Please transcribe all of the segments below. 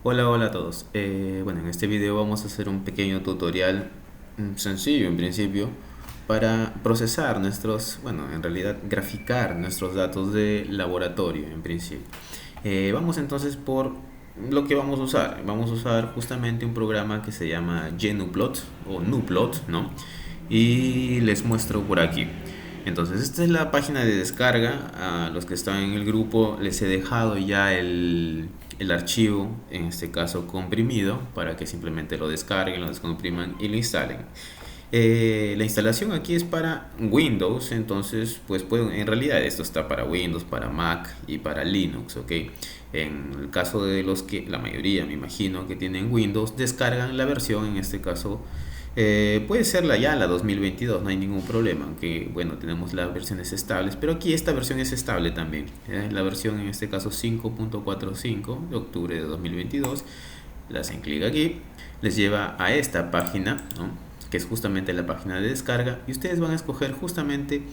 Hola a todos. Bueno, en este video vamos a hacer un pequeño tutorial sencillo en principio para procesar bueno, en realidad graficar nuestros datos de laboratorio en principio. Vamos entonces por lo que vamos a usar. Vamos a usar justamente un programa que se llama GnuPlot o NuPlot, ¿no? Y les muestro por aquí. Entonces, esta es la página de descarga. A los que están en el grupo les he dejado ya el archivo, en este caso comprimido, para que simplemente lo descarguen, lo descompriman y lo instalen. La instalación aquí es para Windows, entonces pues pueden, en realidad esto está para Windows, para Mac y para Linux, ¿ok? En el caso de los que, la mayoría me imagino que tienen Windows, descargan la versión, en este caso puede ser la 2022, no hay ningún problema, aunque bueno, tenemos las versiones estables, pero aquí esta versión es estable también. La versión en este caso 5.45 de octubre de 2022, le hacen clic aquí, les lleva a esta página, ¿no? Que es justamente la página de descarga, y ustedes van a escoger justamente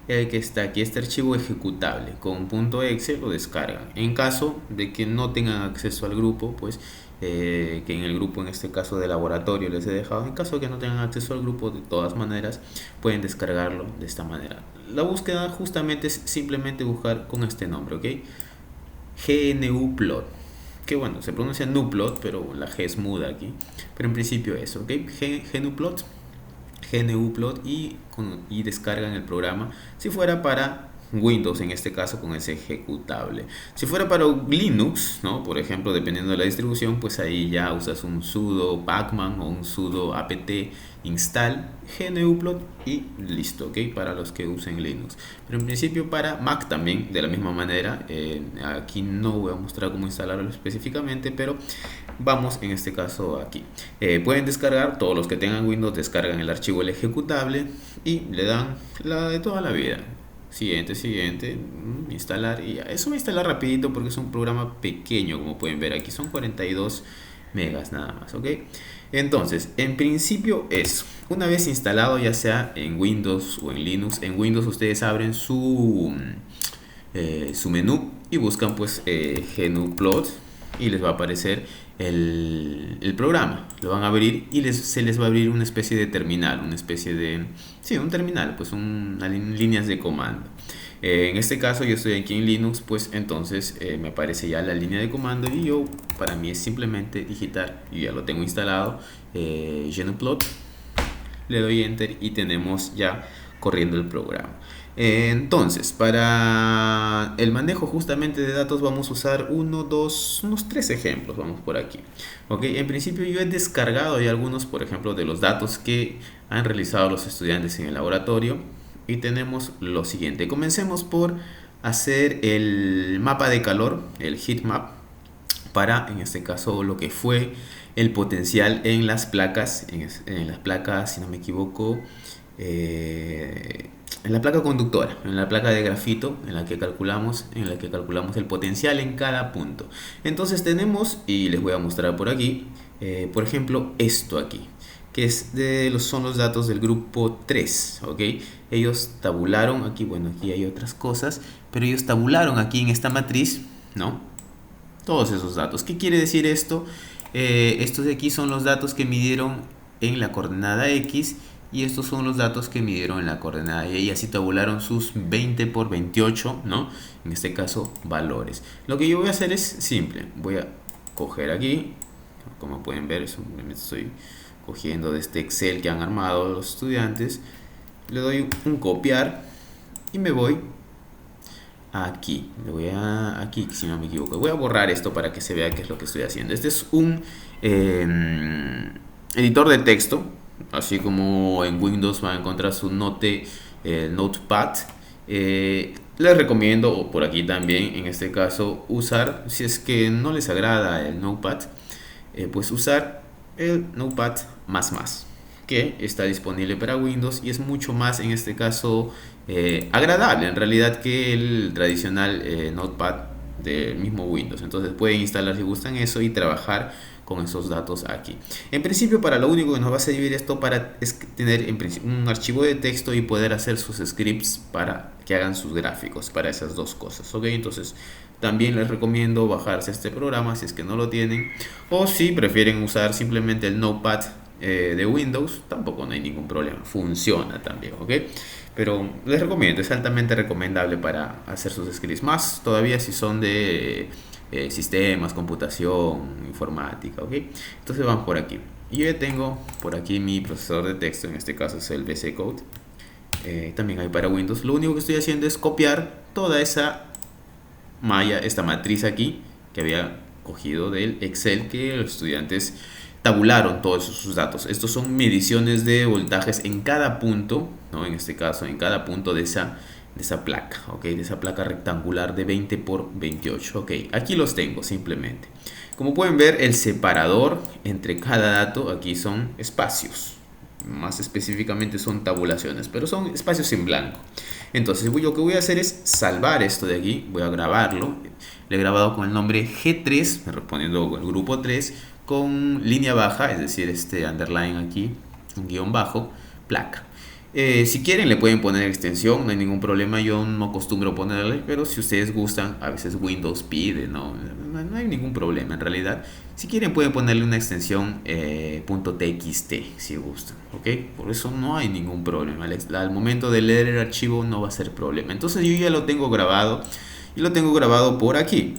el que está aquí, este archivo ejecutable con .exe. Lo descargan. En caso de que no tengan acceso al grupo, pues que en el grupo, en este caso de laboratorio, les he dejado. En caso de que no tengan acceso al grupo, de todas maneras pueden descargarlo de esta manera. La búsqueda justamente es simplemente buscar con este nombre, ¿ok? GNUplot, que bueno, se pronuncia NuPlot, pero la G es muda aquí, pero en principio eso, ¿ok? GNUplot, GNUplot, y descargan el programa. Si fuera para Windows, en este caso, con ese ejecutable. Si fuera para Linux, ¿no? Por ejemplo, dependiendo de la distribución, pues ahí ya usas un sudo pacman o un sudo apt install GNUplot y listo, ¿ok? Para los que usen Linux. Pero en principio para Mac también, de la misma manera. Aquí no voy a mostrar cómo instalarlo específicamente, pero vamos en este caso aquí. Pueden descargar, todos los que tengan Windows descargan el archivo el ejecutable y le dan la de toda la vida. Siguiente, instalar, y ya. Eso va a instalar rapidito porque es un programa pequeño, como pueden ver aquí, son 42 megas nada más, ¿ok? Entonces, en principio es, una vez instalado, ya sea en Windows o en Linux. En Windows ustedes abren su menú y buscan pues GNUplot, y les va a aparecer el programa. Lo van a abrir y se les va a abrir una especie de terminal, una especie de, sí, un terminal, pues líneas de comando. En este caso yo estoy aquí en Linux, pues entonces me aparece ya la línea de comando, y yo, para mí es simplemente digitar, y ya lo tengo instalado, GNUplot, le doy enter y tenemos ya corriendo el programa. Entonces, para el manejo justamente de datos vamos a usar unos tres ejemplos. Vamos por aquí. Ok, en principio yo he descargado ya algunos, por ejemplo, de los datos que han realizado los estudiantes en el laboratorio. Y tenemos lo siguiente. Comencemos por hacer el mapa de calor, el heat map, para, en este caso, lo que fue el potencial en las placas, en las placas, si no me equivoco, en la placa conductora, en la placa de grafito, en la que calculamos el potencial en cada punto. Entonces tenemos, y les voy a mostrar por aquí, por ejemplo, esto aquí, que son los datos del grupo 3, ¿ok? Ellos tabularon aquí, bueno, aquí hay otras cosas, pero ellos tabularon aquí en esta matriz, ¿no? Todos esos datos. ¿Qué quiere decir esto? Estos de aquí son los datos que midieron en la coordenada X, y estos son los datos que midieron en la coordenada Y, y así tabularon sus 20 por 28, ¿no? En este caso, valores. Lo que yo voy a hacer es simple. Voy a coger aquí, como pueden ver, me estoy cogiendo de este Excel que han armado los estudiantes. Le doy un copiar y me voy aquí. Aquí, si no me equivoco. Voy a borrar esto para que se vea qué es lo que estoy haciendo. Este es un editor de texto. Así como en Windows va a encontrar su Notepad. Les recomiendo, o por aquí también, en este caso, usar, si es que no les agrada el Notepad, pues usar el Notepad++, que está disponible para Windows y es mucho más, en este caso, agradable en realidad que el tradicional Notepad del mismo Windows. Entonces pueden instalar, si gustan, eso y trabajar con esos datos aquí. En principio, para lo único que nos va a servir esto es tener un archivo de texto y poder hacer sus scripts para que hagan sus gráficos, para esas dos cosas, ¿ok? Entonces también les recomiendo bajarse este programa si es que no lo tienen, o si prefieren usar simplemente el Notepad de Windows, tampoco no hay ningún problema, funciona también, ¿ok? Pero les recomiendo, es altamente recomendable para hacer sus scripts, más todavía si son de sistemas, computación, informática, ¿ok? Entonces vamos por aquí. Yo ya tengo por aquí mi procesador de texto, en este caso es el VS Code. También hay para Windows. Lo único que estoy haciendo es copiar toda esa malla, esta matriz aquí que había cogido del Excel que los estudiantes tabularon todos sus datos. Estos son mediciones de voltajes en cada punto, ¿no? En este caso, en cada punto de esa placa, ¿ok? De esa placa rectangular de 20 por 28, ¿ok? Aquí los tengo simplemente. Como pueden ver, el separador entre cada dato aquí son espacios. Más específicamente son tabulaciones, pero son espacios en blanco. Entonces lo que voy a hacer es salvar esto de aquí, voy a grabarlo. Le he grabado con el nombre G3, respondiendo el grupo 3, con línea baja, es decir, este underline aquí, un guión bajo, placa. Si quieren le pueden poner extensión, no hay ningún problema, yo no acostumbro ponerle, pero si ustedes gustan, a veces Windows pide, no hay ningún problema en realidad. Si quieren pueden ponerle una extensión .txt si gustan, ¿ok? Por eso no hay ningún problema, al momento de leer el archivo no va a ser problema. Entonces yo ya lo tengo grabado y lo tengo grabado por aquí.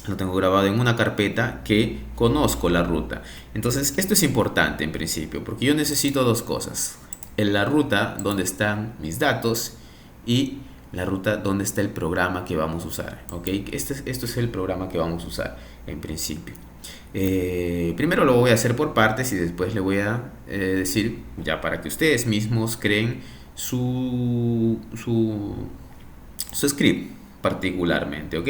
Lo tengo grabado en una carpeta que conozco la ruta. Entonces esto es importante en principio porque yo necesito dos cosas: en la ruta donde están mis datos y la ruta donde está el programa que vamos a usar, ¿ok? Esto es el programa que vamos a usar en principio. Primero lo voy a hacer por partes y después le voy a decir ya para que ustedes mismos creen su script particularmente, ¿ok?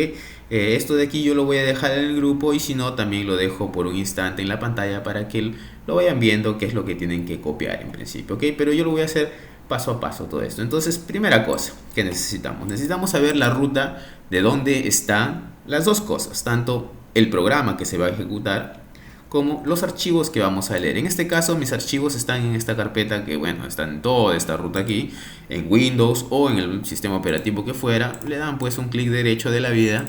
Esto de aquí yo lo voy a dejar en el grupo y si no también lo dejo por un instante en la pantalla para que lo vayan viendo qué es lo que tienen que copiar en principio, ¿ok? Pero yo lo voy a hacer paso a paso todo esto. Entonces, primera cosa que necesitamos saber la ruta de dónde están las dos cosas, tanto el programa que se va a ejecutar como los archivos que vamos a leer. En este caso mis archivos están en esta carpeta que, bueno, están en toda esta ruta aquí, en Windows o en el sistema operativo que fuera. Le dan pues un clic derecho de la vida,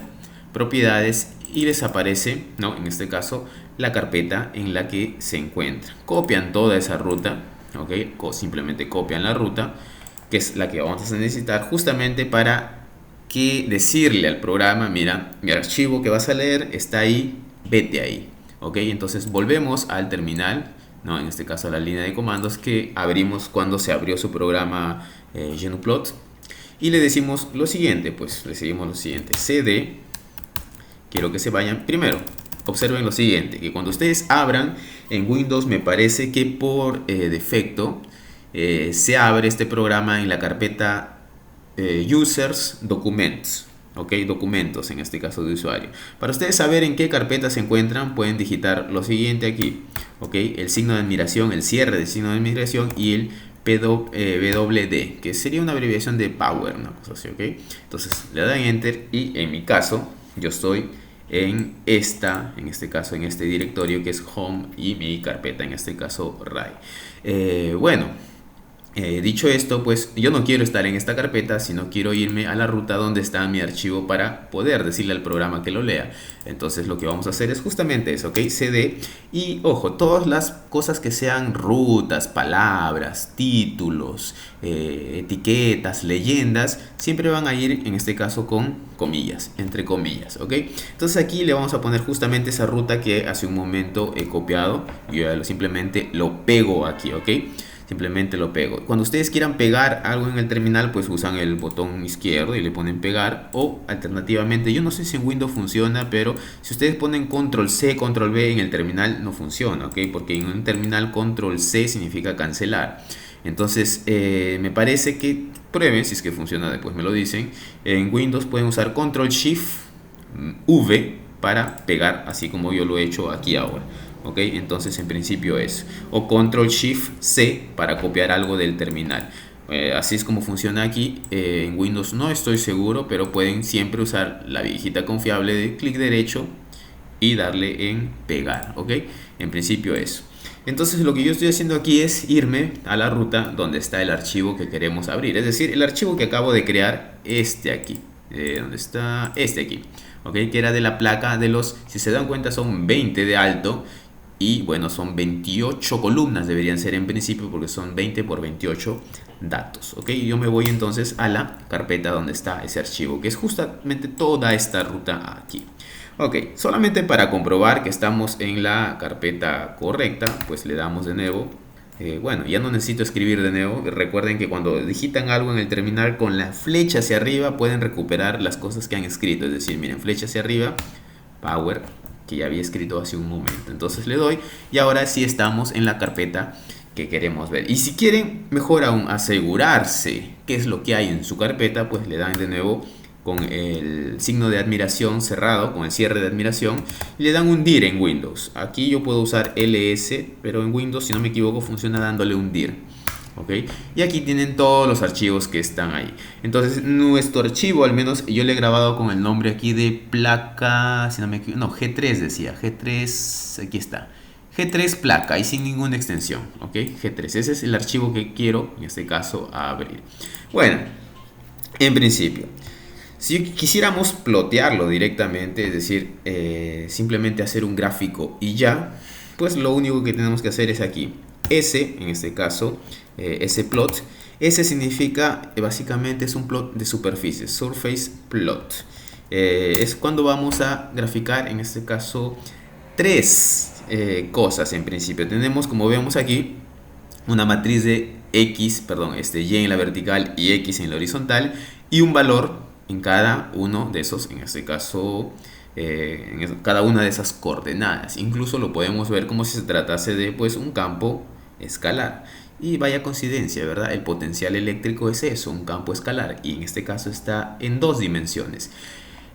propiedades, y les aparece, ¿no? En este caso la carpeta en la que se encuentra. Copian toda esa ruta, ¿ok? Simplemente copian la ruta, que es la que vamos a necesitar justamente para que decirle al programa: mira, mi archivo que vas a leer está ahí, vete ahí. Ok, entonces volvemos al terminal, ¿no? En este caso a la línea de comandos que abrimos cuando se abrió su programa GnuPlot, y le decimos lo siguiente, pues le seguimos lo siguiente: cd, quiero que se vayan. Primero, observen lo siguiente, que cuando ustedes abran en Windows, me parece que por defecto se abre este programa en la carpeta Users Documents. Ok, documentos, en este caso de usuario. Para ustedes saber en qué carpeta se encuentran, pueden digitar lo siguiente aquí, ok, el signo de admiración, el cierre del signo de admiración y el PWD, que sería una abreviación de Power, una cosa así, ok. Entonces le dan Enter y en mi caso yo estoy en este caso en este directorio que es Home, y mi carpeta en este caso RAI. Bueno, dicho esto, pues yo no quiero estar en esta carpeta, sino quiero irme a la ruta donde está mi archivo para poder decirle al programa que lo lea. Entonces lo que vamos a hacer es justamente eso, ¿ok? CD, y ojo, todas las cosas que sean rutas, palabras, títulos, etiquetas, leyendas, siempre van a ir en este caso con comillas, entre comillas, ¿ok? Entonces aquí le vamos a poner justamente esa ruta que hace un momento he copiado. Yo simplemente lo pego aquí, ¿ok? Simplemente lo pego. Cuando ustedes quieran pegar algo en el terminal, pues usan el botón izquierdo y le ponen pegar, o alternativamente, yo no sé si en Windows funciona, pero si ustedes ponen control C, control V en el terminal no funciona, ¿ok? Porque en un terminal control C significa cancelar. Entonces me parece que prueben, si es que funciona después me lo dicen. En Windows pueden usar control shift V para pegar, así como yo lo he hecho aquí ahora. Ok, entonces en principio es o control shift C para copiar algo del terminal. Así es como funciona aquí. En Windows no estoy seguro, pero pueden siempre usar la viejita confiable de clic derecho y darle en pegar. Ok, en principio eso. Entonces lo que yo estoy haciendo aquí es irme a la ruta donde está el archivo que queremos abrir, es decir, el archivo que acabo de crear, este aquí, donde está este aquí. ¿ok? Que era de la placa de los, si se dan cuenta, son 20 de alto y bueno, son 28 columnas deberían ser en principio porque son 20 por 28 datos, ¿ok? Yo me voy entonces a la carpeta donde está ese archivo, que es justamente toda esta ruta aquí. Ok, solamente para comprobar que estamos en la carpeta correcta, pues le damos de nuevo. Bueno, ya no necesito escribir de nuevo. Recuerden que cuando digitan algo en el terminal con la flecha hacia arriba pueden recuperar las cosas que han escrito. Es decir, miren, flecha hacia arriba, power, que ya había escrito hace un momento. Entonces le doy y ahora sí estamos en la carpeta que queremos ver. Y si quieren, mejor aún, asegurarse qué es lo que hay en su carpeta, pues le dan de nuevo con el signo de admiración cerrado, con el cierre de admiración, y le dan un dir en Windows. Aquí yo puedo usar ls, pero en Windows, si no me equivoco, funciona dándole un dir. ¿Ok? Y aquí tienen todos los archivos que están ahí. Entonces, nuestro archivo, al menos yo le he grabado con el nombre aquí de placa, si no me equivoco, no, G3 decía, G3, aquí está. G3 placa y sin ninguna extensión, ¿ok? G3, ese es el archivo que quiero, en este caso, abrir. Bueno, en principio, si quisiéramos plotearlo directamente, es decir, simplemente hacer un gráfico y ya, pues lo único que tenemos que hacer es aquí. S, en este caso, S-plot. S significa, básicamente es un plot de superficie, surface plot. Es cuando vamos a graficar, en este caso, tres cosas en principio. Tenemos, como vemos aquí, una matriz de X, perdón, Y en la vertical y X en la horizontal, y un valor en cada uno de esos, en este caso, cada una de esas coordenadas. Incluso lo podemos ver como si se tratase de pues un campo escalar. Y vaya coincidencia, ¿verdad? El potencial eléctrico es eso, un campo escalar, y en este caso está en dos dimensiones.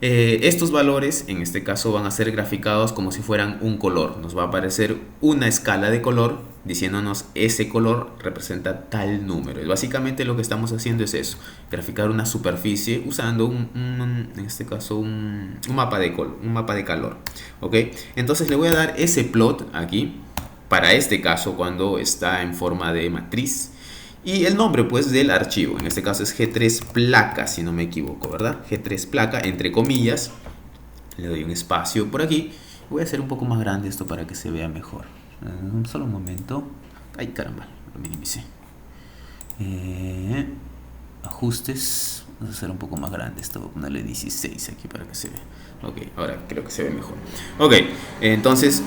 Estos valores en este caso van a ser graficados como si fueran un color. Nos va a aparecer una escala de color diciéndonos ese color representa tal número. Y básicamente lo que estamos haciendo es eso, graficar una superficie usando en este caso un mapa de color, un mapa de calor. ¿Ok? Entonces le voy a dar ese plot aquí para este caso cuando está en forma de matriz. Y el nombre pues del archivo, en este caso es G3 placa, si no me equivoco, ¿verdad? G3 placa, entre comillas. Le doy un espacio por aquí. Voy a hacer un poco más grande esto para que se vea mejor. Solo un momento. Ay, caramba, lo minimicé. Ajustes. Vamos a hacer un poco más grande esto. Voy a ponerle 16 aquí para que se vea. Ok, ahora creo que se ve mejor. Ok, entonces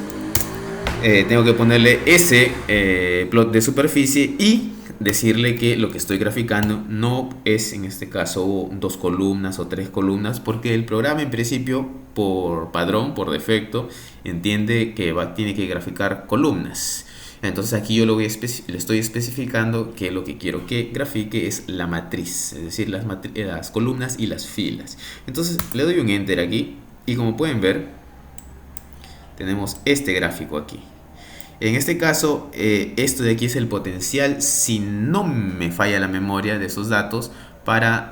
tengo que ponerle ese plot de superficie y decirle que lo que estoy graficando no es en este caso 2 columnas o 3 columnas, porque el programa en principio por padrón, por defecto, entiende que tiene que graficar columnas. Entonces aquí yo le estoy especificando que lo que quiero que grafique es la matriz, es decir, las columnas y las filas. Entonces le doy un enter aquí y como pueden ver tenemos este gráfico aquí. En este caso, esto de aquí es el potencial, si no me falla la memoria de esos datos, para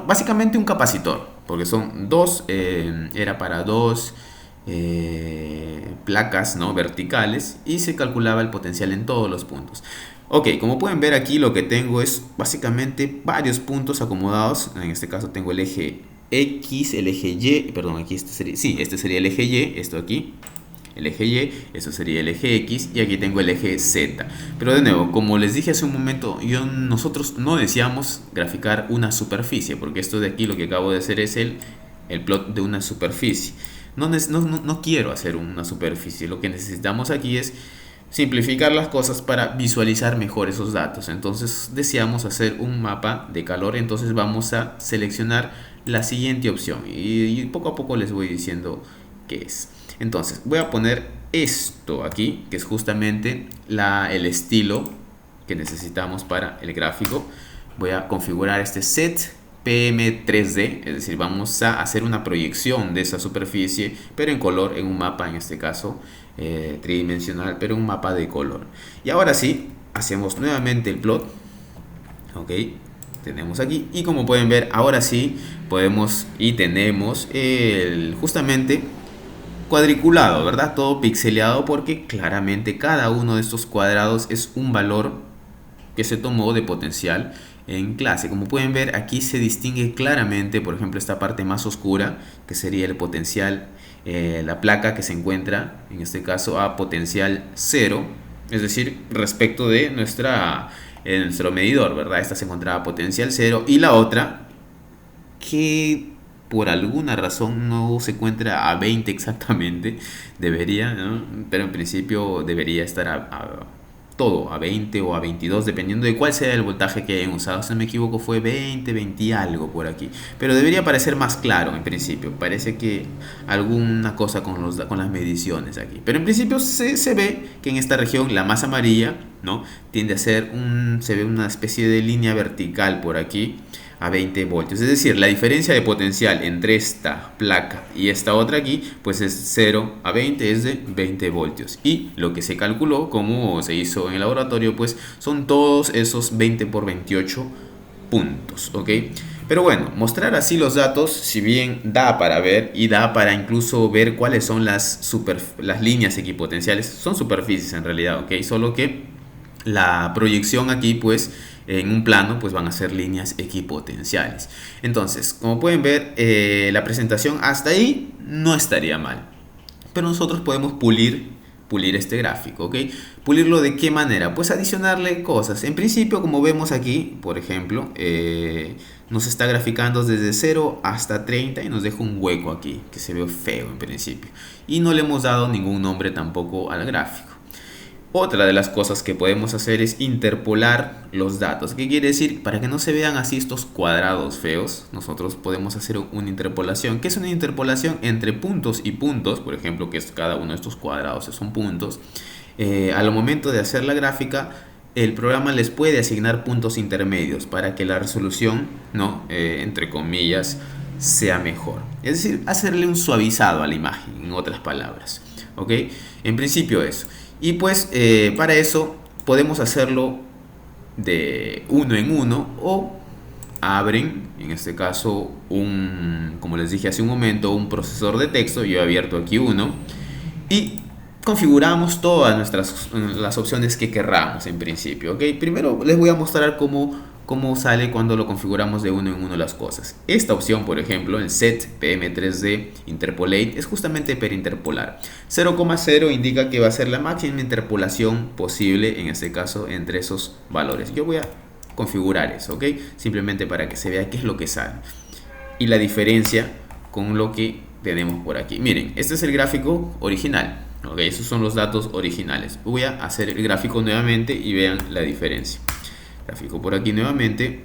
básicamente un capacitor, porque son era para dos placas, ¿no?, verticales, y se calculaba el potencial en todos los puntos. Ok, como pueden ver aquí lo que tengo es básicamente varios puntos acomodados. En este caso tengo el eje X, el eje Y, perdón, aquí este sería el eje Y, esto aquí. El eje Y, eso sería el eje X, y aquí tengo el eje Z. Pero de nuevo, como les dije hace un momento, nosotros no deseamos graficar una superficie, porque esto de aquí lo que acabo de hacer es el plot de una superficie. No quiero hacer una superficie, lo que necesitamos aquí es simplificar las cosas para visualizar mejor esos datos. Entonces deseamos hacer un mapa de calor, entonces vamos a seleccionar la siguiente opción y poco a poco les voy diciendo qué es. Entonces voy a poner esto aquí, que es justamente el estilo que necesitamos para el gráfico. Voy a configurar este set PM3D, es decir, vamos a hacer una proyección de esa superficie, pero en color, en un mapa, en este caso tridimensional, pero un mapa de color. Y ahora sí, hacemos nuevamente el plot. Ok, tenemos aquí, y como pueden ver, ahora sí podemos y tenemos justamente cuadriculado, ¿verdad? Todo pixeleado, porque claramente cada uno de estos cuadrados es un valor que se tomó de potencial en clase. Como pueden ver, aquí se distingue claramente, por ejemplo, esta parte más oscura, que sería el potencial, la placa que se encuentra, en este caso, a potencial cero, es decir, respecto de nuestro medidor, ¿verdad? Esta se encontraba a potencial cero y la otra, que por alguna razón no se encuentra a 20 exactamente, debería, ¿no? Pero en principio debería estar todo a 20 o a 22, dependiendo de cuál sea el voltaje que hayan usado. Si no me equivoco fue 20, 20 y algo por aquí, pero debería parecer más claro en principio. Parece que alguna cosa con las mediciones aquí, pero en principio se ve que en esta región la más amarilla, ¿no? Tiende a ser se ve una especie de línea vertical por aquí a 20 voltios. Es decir, la diferencia de potencial entre esta placa y esta otra aquí, pues es 0 a 20, es de 20 voltios. Y lo que se calculó, como se hizo en el laboratorio, pues son todos esos 20 por 28 puntos, ¿ok? Pero bueno, mostrar así los datos, si bien da para ver y da para incluso ver cuáles son las líneas equipotenciales, son superficies en realidad, ¿ok? Solo que la proyección aquí, pues, en un plano, pues van a ser líneas equipotenciales. Entonces, como pueden ver, la presentación hasta ahí no estaría mal. Pero nosotros podemos pulir este gráfico, ¿ok? ¿Pulirlo de qué manera? Pues adicionarle cosas. En principio, como vemos aquí, por ejemplo, nos está graficando desde 0 hasta 30 y nos deja un hueco aquí, que se ve feo en principio. Y no le hemos dado ningún nombre tampoco al gráfico. Otra de las cosas que podemos hacer es interpolar los datos. ¿Qué quiere decir? Para que no se vean así estos cuadrados feos, nosotros podemos hacer una interpolación. ¿Qué es una interpolación? Entre puntos y puntos, por ejemplo, que es cada uno de estos cuadrados son puntos. Al momento de hacer la gráfica, el programa les puede asignar puntos intermedios para que la resolución, ¿no? Entre comillas, sea mejor. Es decir, hacerle un suavizado a la imagen, en otras palabras. ¿Ok? En principio eso. Y pues para eso podemos hacerlo de uno en uno o abren, en este caso, como les dije hace un momento, un procesador de texto. Yo he abierto aquí uno y configuramos todas las opciones que querramos en principio, ¿ok? Primero les voy a mostrar cómo sale cuando lo configuramos de uno en uno las cosas. Esta opción, por ejemplo, el set PM3D Interpolate, es justamente para interpolar. 0,0 indica que va a ser la máxima interpolación posible, en este caso, entre esos valores. Yo voy a configurar eso, ¿ok? Simplemente para que se vea qué es lo que sale. Y la diferencia con lo que tenemos por aquí. Miren, este es el gráfico original. Ok, esos son los datos originales. Voy a hacer el gráfico nuevamente y vean la diferencia. Gráfico por aquí nuevamente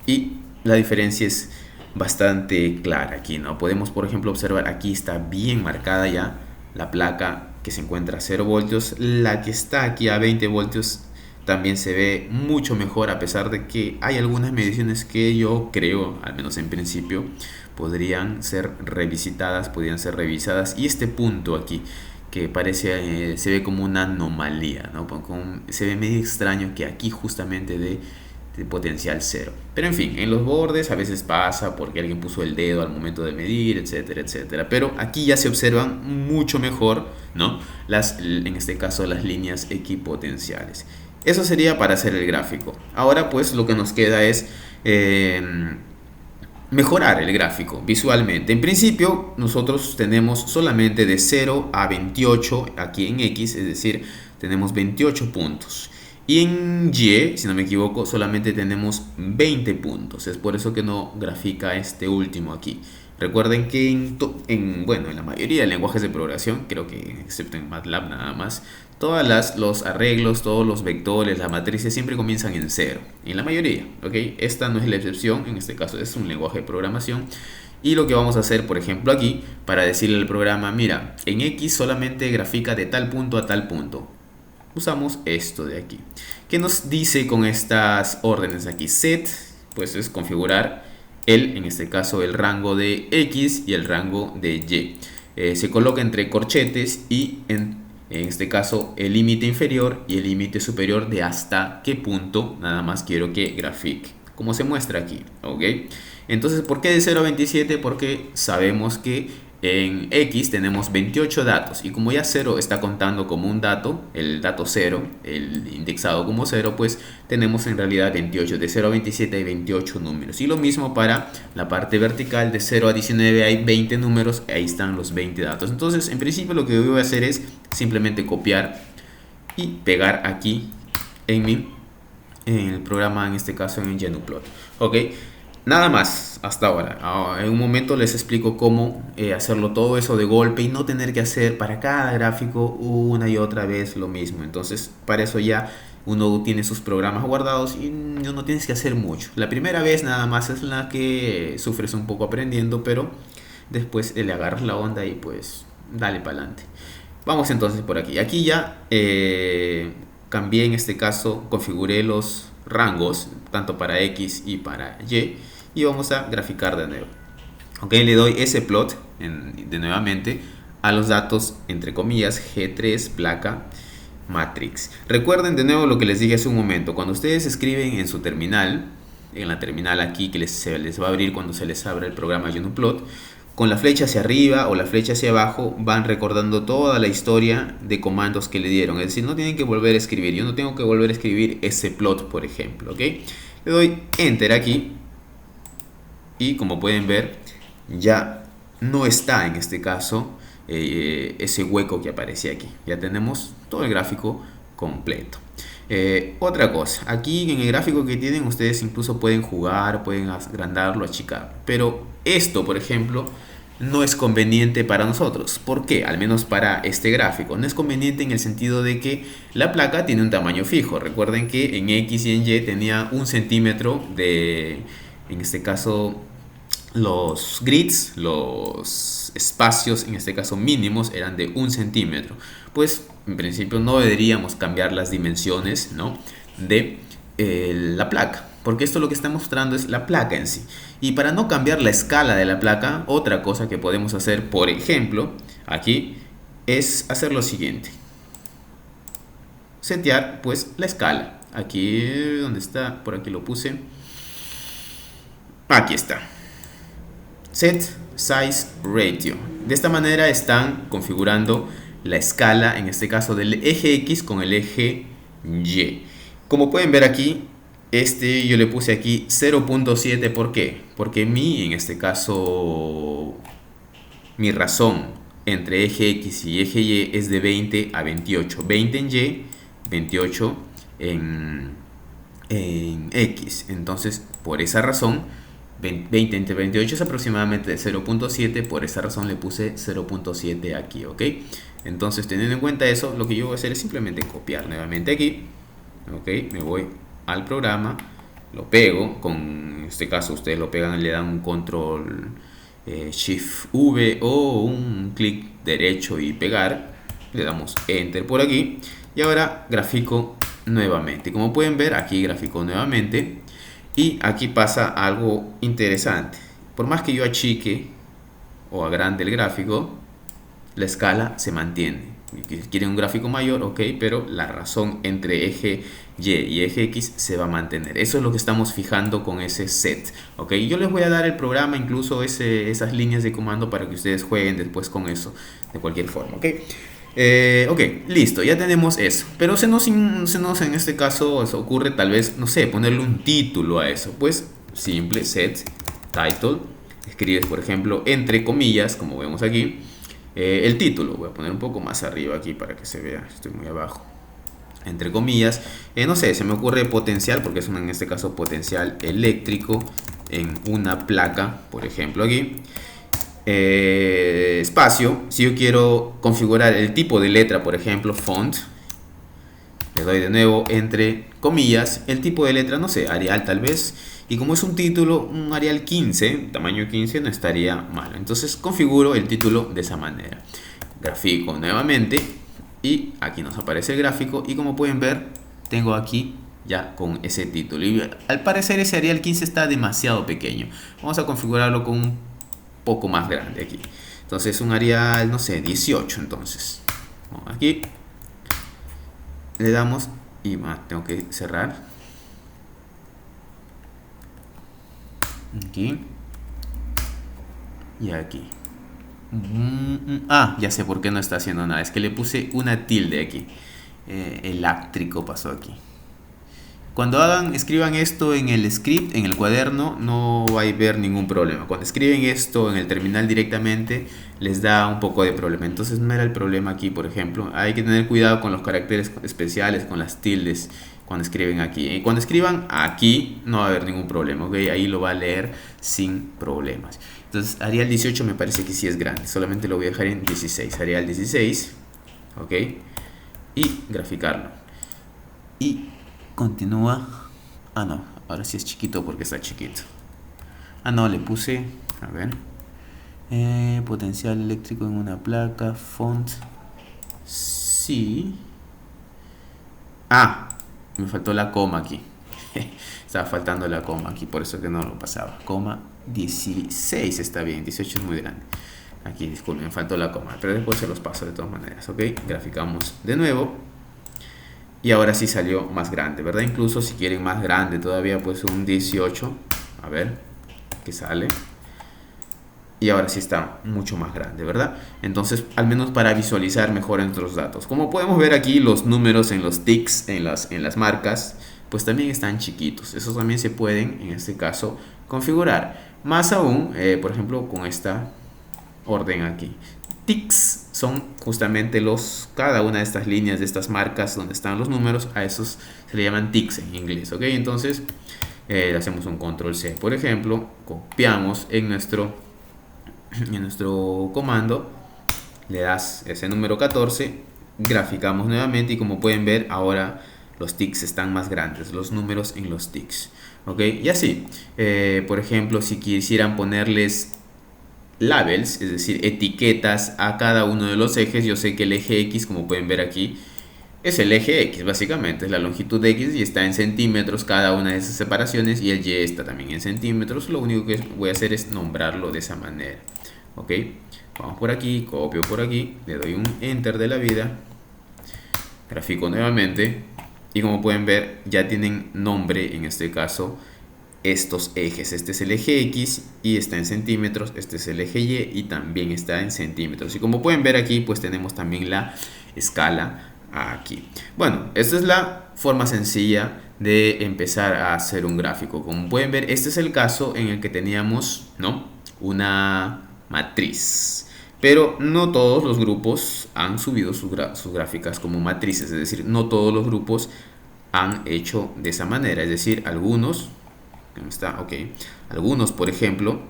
y la diferencia es bastante clara aquí, ¿no? Podemos, por ejemplo, observar aquí está bien marcada ya la placa que se encuentra a 0 voltios. La que está aquí a 20 voltios también se ve mucho mejor, a pesar de que hay algunas mediciones que yo creo, al menos en principio, podrían ser revisitadas, y este punto aquí que parece, se ve como una anomalía, ¿no? Se ve medio extraño que aquí justamente de potencial cero. Pero en fin, en los bordes a veces pasa porque alguien puso el dedo al momento de medir, etcétera, etcétera. Pero aquí ya se observan mucho mejor, ¿no? En este caso, las líneas equipotenciales. Eso sería para hacer el gráfico. Ahora pues lo que nos queda es mejorar el gráfico visualmente. En principio nosotros tenemos solamente de 0 a 28 aquí en X, es decir, tenemos 28 puntos. Y en Y, si no me equivoco, solamente tenemos 20 puntos. Es por eso que no grafica este último aquí. Recuerden que en la mayoría de lenguajes de programación, creo que excepto en MATLAB nada más, los arreglos, todos los vectores, las matrices siempre comienzan en 0. En la mayoría, ¿ok? Esta no es la excepción, en este caso es un lenguaje de programación. Y lo que vamos a hacer, por ejemplo, aquí, para decirle al programa, mira, en X solamente grafica de tal punto a tal punto. Usamos esto de aquí. ¿Qué nos dice con estas órdenes aquí? Set, pues es configurar en este caso, el rango de X y el rango de Y. Se coloca entre corchetes y en este caso el límite inferior y el límite superior de hasta qué punto nada más quiero que grafique, como se muestra aquí, ¿ok? Entonces, ¿por qué de 0 a 27? Porque sabemos que En X tenemos 28 datos y como ya 0 está contando como un dato, el dato 0, el indexado como 0, pues tenemos en realidad 28. De 0 a 27 hay 28 números. Y lo mismo para la parte vertical, de 0 a 19 hay 20 números, ahí están los 20 datos. Entonces, en principio lo que voy a hacer es simplemente copiar y pegar aquí en el programa, en este caso en GnuPlot. Ok. Nada más hasta ahora. En un momento les explico cómo hacerlo todo eso de golpe y no tener que hacer para cada gráfico una y otra vez lo mismo. Entonces, para eso ya uno tiene sus programas guardados y no tienes que hacer mucho. La primera vez nada más es la que sufres un poco aprendiendo, pero después le agarras la onda y pues dale para adelante. Vamos entonces por aquí. Aquí ya cambié, en este caso configuré los rangos tanto para X y para y vamos a graficar de nuevo. Ok, le doy ese plot de nuevamente a los datos entre comillas G3 placa matrix. Recuerden de nuevo lo que les dije hace un momento. Cuando ustedes escriben en su terminal, en la terminal aquí que se les va a abrir cuando se les abra el programa GnuPlot, con la flecha hacia arriba o la flecha hacia abajo van recordando toda la historia de comandos que le dieron. Es decir, no tienen que volver a escribir. Yo no tengo que volver a escribir ese plot, por ejemplo. ¿Ok? Le doy Enter aquí. Y como pueden ver, ya no está en este caso ese hueco que aparece aquí. Ya tenemos todo el gráfico completo. Otra cosa, aquí en el gráfico que tienen ustedes incluso pueden jugar, pueden agrandarlo, achicarlo. Pero esto, por ejemplo, no es conveniente para nosotros. ¿Por qué? Al menos para este gráfico. No es conveniente en el sentido de que la placa tiene un tamaño fijo. Recuerden que en X y en Y tenía 1 centímetro de, en este caso, los grids, los espacios, en este caso mínimos, eran de 1 centímetro. Pues en principio no deberíamos cambiar las dimensiones, ¿no?, de la placa, porque esto lo que está mostrando es la placa en sí. Y para no cambiar la escala de la placa, otra cosa que podemos hacer, por ejemplo, aquí, es hacer lo siguiente. Setear pues la escala. Aquí donde está, por aquí lo puse. Aquí está. Set Size Ratio. De esta manera están configurando la escala, en este caso del eje X con el eje Y. Como pueden ver aquí, yo le puse aquí 0.7. ¿Por qué? Porque en este caso, mi razón entre eje X y eje Y es de 20 a 28. 20 en Y, 28 en X. Entonces, por esa razón, 20 entre 28 es aproximadamente 0.7. Por esa razón le puse 0.7 aquí, ¿ok? Entonces, teniendo en cuenta eso, lo que yo voy a hacer es simplemente copiar nuevamente aquí. Ok, me voy al programa, lo pego. En este caso ustedes lo pegan, le dan un control shift V o un clic derecho y pegar. Le damos enter por aquí y ahora grafico nuevamente. Como pueden ver, aquí grafico nuevamente. Y aquí pasa algo interesante. Por más que yo achique o agrande el gráfico, la escala se mantiene. Quieren un gráfico mayor, ok, pero la razón entre eje Y y eje X se va a mantener. Eso es lo que estamos fijando con ese set, ok. Yo les voy a dar el programa, incluso esas líneas de comando para que ustedes jueguen después con eso de cualquier forma, ok. Ok, listo, ya tenemos eso. Pero se nos en este caso se ocurre tal vez, no sé, ponerle un título a eso. Pues simple, set title. Escribes, por ejemplo, entre comillas, como vemos aquí, el título. Voy a poner un poco más arriba aquí para que se vea. Estoy muy abajo. Entre comillas, no sé, se me ocurre potencial, porque es en este caso potencial eléctrico en una placa, por ejemplo aquí. Espacio, si yo quiero configurar el tipo de letra, por ejemplo font, le doy de nuevo entre comillas, el tipo de letra, no sé, Arial tal vez, y como es un título, un Arial 15, tamaño 15 no estaría mal. Entonces configuro el título de esa manera, grafico nuevamente y aquí nos aparece el gráfico y como pueden ver tengo aquí ya con ese título. Y al parecer ese Arial 15 está demasiado pequeño, vamos a configurarlo con un poco más grande aquí. Entonces un Arial, no sé, 18. Entonces aquí le damos y tengo que cerrar aquí y aquí. Ya sé por qué no está haciendo nada. Es que le puse una tilde aquí. Eláctrico pasó aquí. Cuando escriban esto en el script, en el cuaderno, no va a haber ningún problema. Cuando escriben esto en el terminal directamente, les da un poco de problema. Entonces no era el problema aquí, por ejemplo. Hay que tener cuidado con los caracteres especiales, con las tildes, cuando escriben aquí. Y cuando escriban aquí, no va a haber ningún problema, ¿ok? Ahí lo va a leer sin problemas. Entonces Arial 18 me parece que sí es grande. Solamente lo voy a dejar en 16. Arial 16, ¿ok? Y graficarlo. Y continúa. No, ahora sí es chiquito porque está chiquito. No, le puse, a ver, potencial eléctrico en una placa, font. Sí. Me faltó la coma aquí. Estaba faltando la coma aquí, por eso que no lo pasaba. Coma 16 está bien, 18 es muy grande. Aquí, disculpen, me faltó la coma, pero después se los paso de todas maneras, ¿ok? Graficamos de nuevo. Y ahora sí salió más grande, ¿verdad? Incluso si quieren más grande todavía, pues un 18. A ver, ¿qué sale? Y ahora sí está mucho más grande, ¿verdad? Entonces, al menos para visualizar mejor nuestros datos. Como podemos ver aquí, los números en los ticks, en las marcas, pues también están chiquitos. Esos también se pueden, en este caso, configurar. Más aún, por ejemplo, con esta orden aquí. Ticks son justamente cada una de estas líneas, de estas marcas donde están los números, a esos se le llaman ticks en inglés, ¿ok? Entonces, hacemos un control C, por ejemplo, copiamos en nuestro comando, le das ese número 14, graficamos nuevamente y como pueden ver, ahora los ticks están más grandes, los números en los ticks, ¿ok? Y así, por ejemplo, si quisieran ponerles labels, es decir, etiquetas a cada uno de los ejes. Yo sé que el eje X, como pueden ver aquí, es el eje X, básicamente, es la longitud de X y está en centímetros cada una de esas separaciones, y el Y está también en centímetros. Lo único que voy a hacer es nombrarlo de esa manera, ¿ok? Vamos por aquí, copio por aquí, le doy un Enter de la vida, grafico nuevamente, y como pueden ver, ya tienen nombre en este caso estos ejes. Este es el eje X y está en centímetros, este es el eje Y y también está en centímetros, y como pueden ver aquí, pues tenemos también la escala aquí. Bueno, esta es la forma sencilla de empezar a hacer un gráfico. Como pueden ver, este es el caso en el que teníamos, ¿no?, una matriz, pero no todos los grupos han subido sus gráficas como matrices, es decir, no todos los grupos han hecho de esa manera, es decir, algunos, algunos, por ejemplo,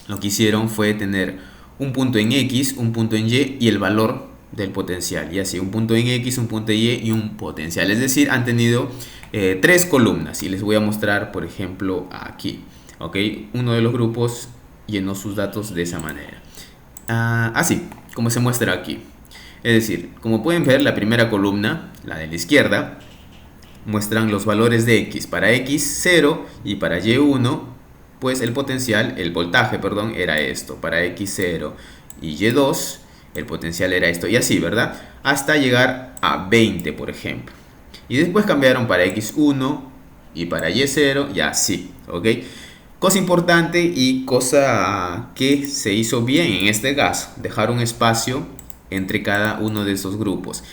lo que hicieron fue tener un punto en X, un punto en Y y el valor del potencial, y así un punto en X, un punto en Y y un potencial, es decir, han tenido tres columnas, y les voy a mostrar, por ejemplo, aquí, ¿ok? Uno de los grupos llenó sus datos de esa manera, así como se muestra aquí. Es decir, como pueden ver, la primera columna, la de la izquierda, muestran los valores de X. Para X0 y para Y1, pues el potencial, el voltaje, perdón, era esto. Para X0 y Y2, el potencial era esto. Y así, ¿verdad? Hasta llegar a 20, por ejemplo. Y después cambiaron para X1 y para Y0 y así, ¿ok? Cosa importante y cosa que se hizo bien en este caso, dejar un espacio entre cada uno de esos grupos.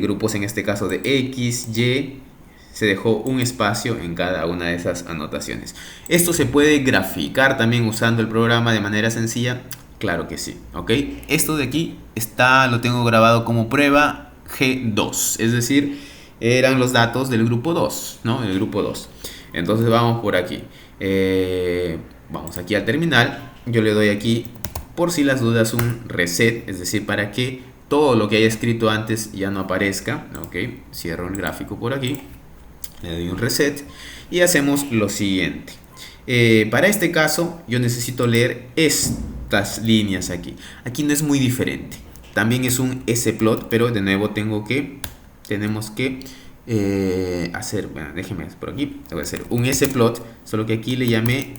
Grupos en este caso de X, Y, se dejó un espacio en cada una de esas anotaciones. ¿Esto se puede graficar también usando el programa de manera sencilla? Claro que sí, ¿ok? Esto de aquí lo tengo grabado como prueba G2, es decir, eran los datos del grupo 2, ¿no? El grupo 2. Entonces vamos por aquí. Vamos aquí al terminal. Yo le doy aquí, por si las dudas, un reset, es decir, para que todo lo que haya escrito antes ya no aparezca, ¿ok? Cierro el gráfico por aquí. Le doy un reset y hacemos lo siguiente. Para este caso yo necesito leer estas líneas aquí. Aquí no es muy diferente. También es un splot, pero de nuevo tenemos que hacer, bueno, déjenme por aquí, voy a hacer un splot, solo que aquí le llamé,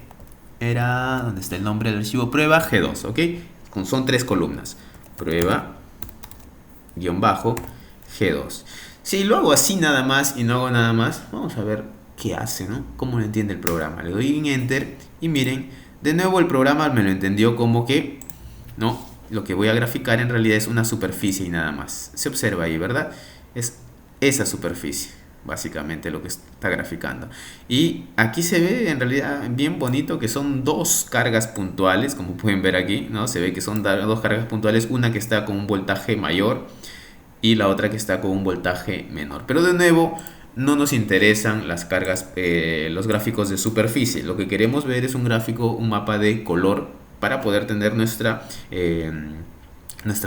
¿dónde está el nombre del archivo? Prueba G2, ¿ok? Son tres columnas. Prueba G2. Si lo hago así nada más y no hago nada más, vamos a ver qué hace, ¿no? Cómo lo entiende el programa. Le doy en Enter y miren, de nuevo el programa me lo entendió como que, ¿no?, lo que voy a graficar en realidad es una superficie y nada más. Se observa ahí, ¿verdad? Es esa superficie, básicamente lo que está graficando. Y aquí se ve en realidad bien bonito que son dos cargas puntuales, como pueden ver aquí, ¿no? Se ve que son dos cargas puntuales, una que está con un voltaje mayor y la otra que está con un voltaje menor. Pero de nuevo, no nos interesan las cargas, los gráficos de superficie. Lo que queremos ver es un gráfico, un mapa de color para poder tener nuestra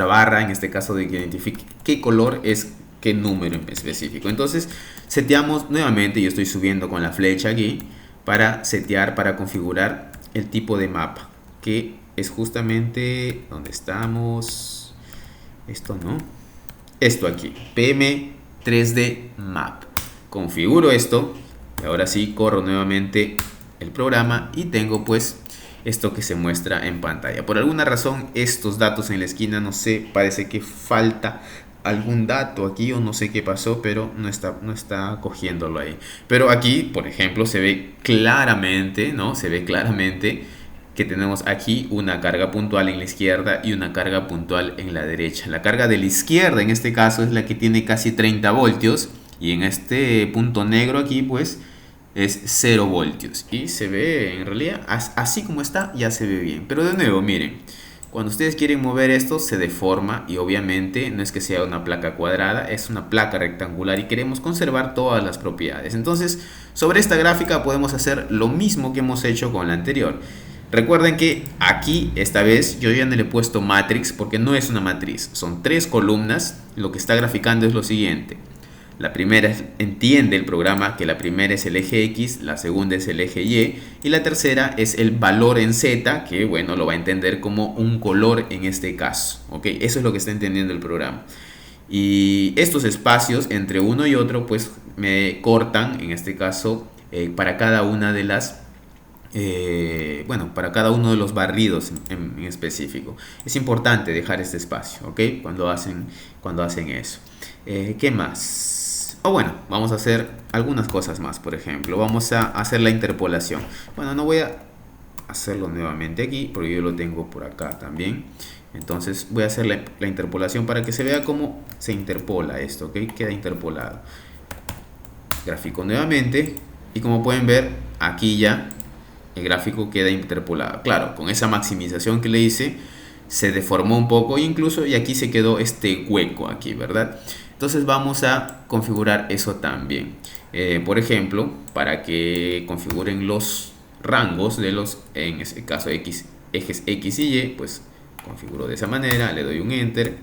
barra, en este caso, de que identifique qué color es qué número en específico. Entonces seteamos nuevamente, yo estoy subiendo con la flecha aquí para setear, para configurar el tipo de mapa, que es justamente donde estamos. Esto no, esto aquí, PM 3D Map. Configuro esto y ahora sí corro nuevamente el programa y tengo pues esto que se muestra en pantalla. Por alguna razón estos datos en la esquina, no sé, parece que falta algún dato aquí o no sé qué pasó, pero no está cogiéndolo ahí. Pero aquí, por ejemplo, se ve claramente, ¿no? Se ve claramente que tenemos aquí una carga puntual en la izquierda y una carga puntual en la derecha. La carga de la izquierda en este caso es la que tiene casi 30 voltios y en este punto negro aquí pues es 0 voltios y se ve en realidad así como está, ya se ve bien. Pero de nuevo, miren, cuando ustedes quieren mover esto se deforma y obviamente no es que sea una placa cuadrada, es una placa rectangular y queremos conservar todas las propiedades. Entonces sobre esta gráfica podemos hacer lo mismo que hemos hecho con la anterior. Recuerden que aquí esta vez yo ya no le he puesto matrix porque no es una matriz, son 3 columnas. Lo que está graficando es lo siguiente: la primera entiende el programa que la primera es el eje X, la segunda es el eje Y y la tercera es el valor en Z, que bueno, lo va a entender como un color en este caso, ¿ok? Eso es lo que está entendiendo el programa. Y estos espacios entre uno y otro pues me cortan, en este caso, para cada una de las para cada uno de los barridos en específico. Es importante dejar este espacio, ¿ok? Cuando hacen eso. ¿Qué más? Bueno, vamos a hacer algunas cosas más. Por ejemplo, vamos a hacer la interpolación. Bueno, no voy a hacerlo nuevamente aquí porque yo lo tengo por acá también. Entonces voy a hacer la interpolación para que se vea cómo se interpola esto, ¿ok? Queda interpolado. Gráfico nuevamente y como pueden ver aquí ya el gráfico queda interpolado. Claro, con esa maximización que le hice se deformó un poco incluso y aquí se quedó este hueco aquí, ¿verdad? Entonces vamos a configurar eso también. Por ejemplo, para que configuren los rangos de los, en este caso ejes X y Y, pues configuro de esa manera, le doy un enter,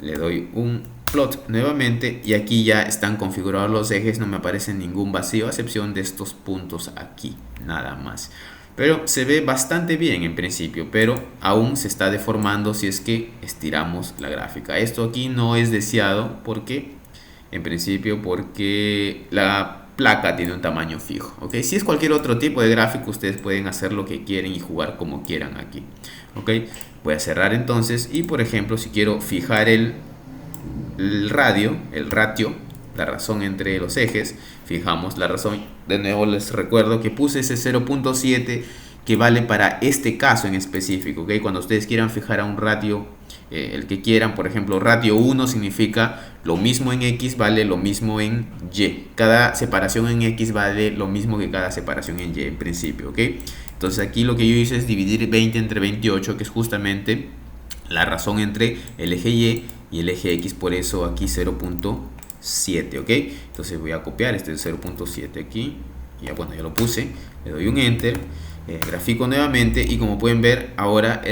le doy un plot nuevamente y aquí ya están configurados los ejes, no me aparece ningún vacío a excepción de estos puntos aquí, nada más. Pero se ve bastante bien en principio, pero aún se está deformando si es que estiramos la gráfica. Esto aquí no es deseado porque, en principio, porque la placa tiene un tamaño fijo, ¿ok? Si es cualquier otro tipo de gráfico, ustedes pueden hacer lo que quieren y jugar como quieran aquí, ¿ok? Voy a cerrar entonces y, por ejemplo, si quiero fijar el ratio, la razón entre los ejes, fijamos la razón. De nuevo les recuerdo que puse ese 0.7 que vale para este caso en específico, ¿ok? Cuando ustedes quieran fijar a un ratio, el que quieran, por ejemplo, ratio 1 significa lo mismo en X vale lo mismo en Y. Cada separación en X vale lo mismo que cada separación en Y en principio, ¿ok? Entonces aquí lo que yo hice es dividir 20 entre 28, que es justamente la razón entre el eje Y y el eje X, por eso aquí 0.7, ¿ok? Entonces voy a copiar este 0.7 aquí, ya bueno, ya lo puse, le doy un enter, grafico nuevamente y como pueden ver ahora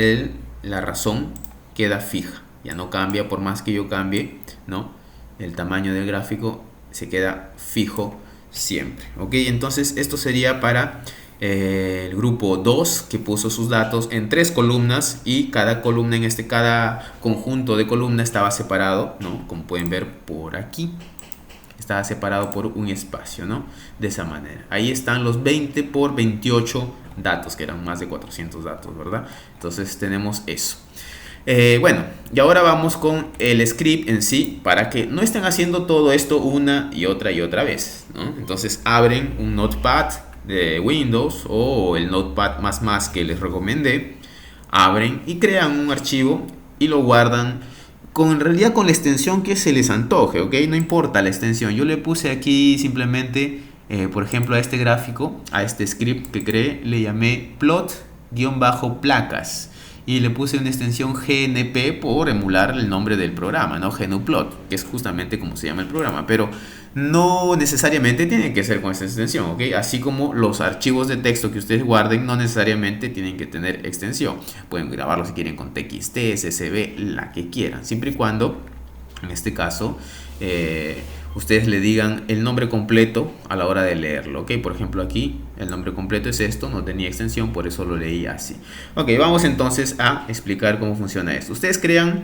la razón queda fija, ya no cambia por más que yo cambie, ¿no? El tamaño del gráfico se queda fijo siempre, ¿ok? Entonces esto sería para el grupo 2 que puso sus datos en 3 columnas y cada columna cada conjunto de columnas estaba separado, ¿no? Como pueden ver por aquí estaba separado por un espacio, ¿no? De esa manera. Ahí están los 20 por 28 datos, que eran más de 400 datos, ¿verdad? Entonces tenemos eso. Bueno, y ahora vamos con el script en sí para que no estén haciendo todo esto una y otra vez, ¿no? Entonces abren un notepad de Windows o el notepad++ que les recomendé, abren y crean un archivo y lo guardan en realidad con la extensión que se les antoje, ¿ok? No importa la extensión. Yo le puse aquí simplemente, por ejemplo, a este gráfico, a este script que creé, le llamé plot-placas. Y le puse una extensión GNP por emular el nombre del programa, ¿no? GNUplot, que es justamente como se llama el programa. Pero no necesariamente tiene que ser con esta extensión, ¿ok? Así como los archivos de texto que ustedes guarden no necesariamente tienen que tener extensión. Pueden grabarlo si quieren con TXT, SSB, la que quieran. Siempre y cuando, en este caso, ustedes le digan el nombre completo a la hora de leerlo, ¿ok? Por ejemplo, aquí el nombre completo es esto, no tenía extensión, por eso lo leí así. Ok, vamos entonces a explicar cómo funciona esto. Ustedes crean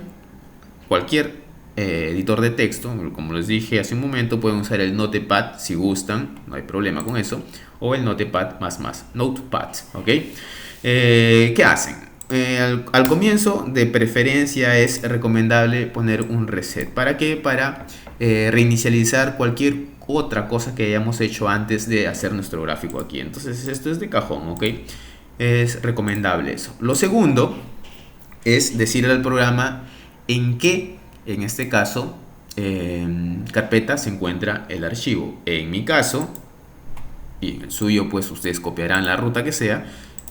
cualquier editor de texto, como les dije hace un momento, pueden usar el Notepad si gustan, no hay problema con eso, o el Notepad Notepad, ¿ok? ¿Qué hacen? Al comienzo, de preferencia, es recomendable poner un reset. ¿Para qué? Para reinicializar cualquier otra cosa que hayamos hecho antes de hacer nuestro gráfico aquí. Entonces, esto es de cajón, ¿ok? Es recomendable eso. Lo segundo es decirle al programa en qué, en este caso, carpeta se encuentra el archivo. En mi caso, y en el suyo, pues ustedes copiarán la ruta que sea.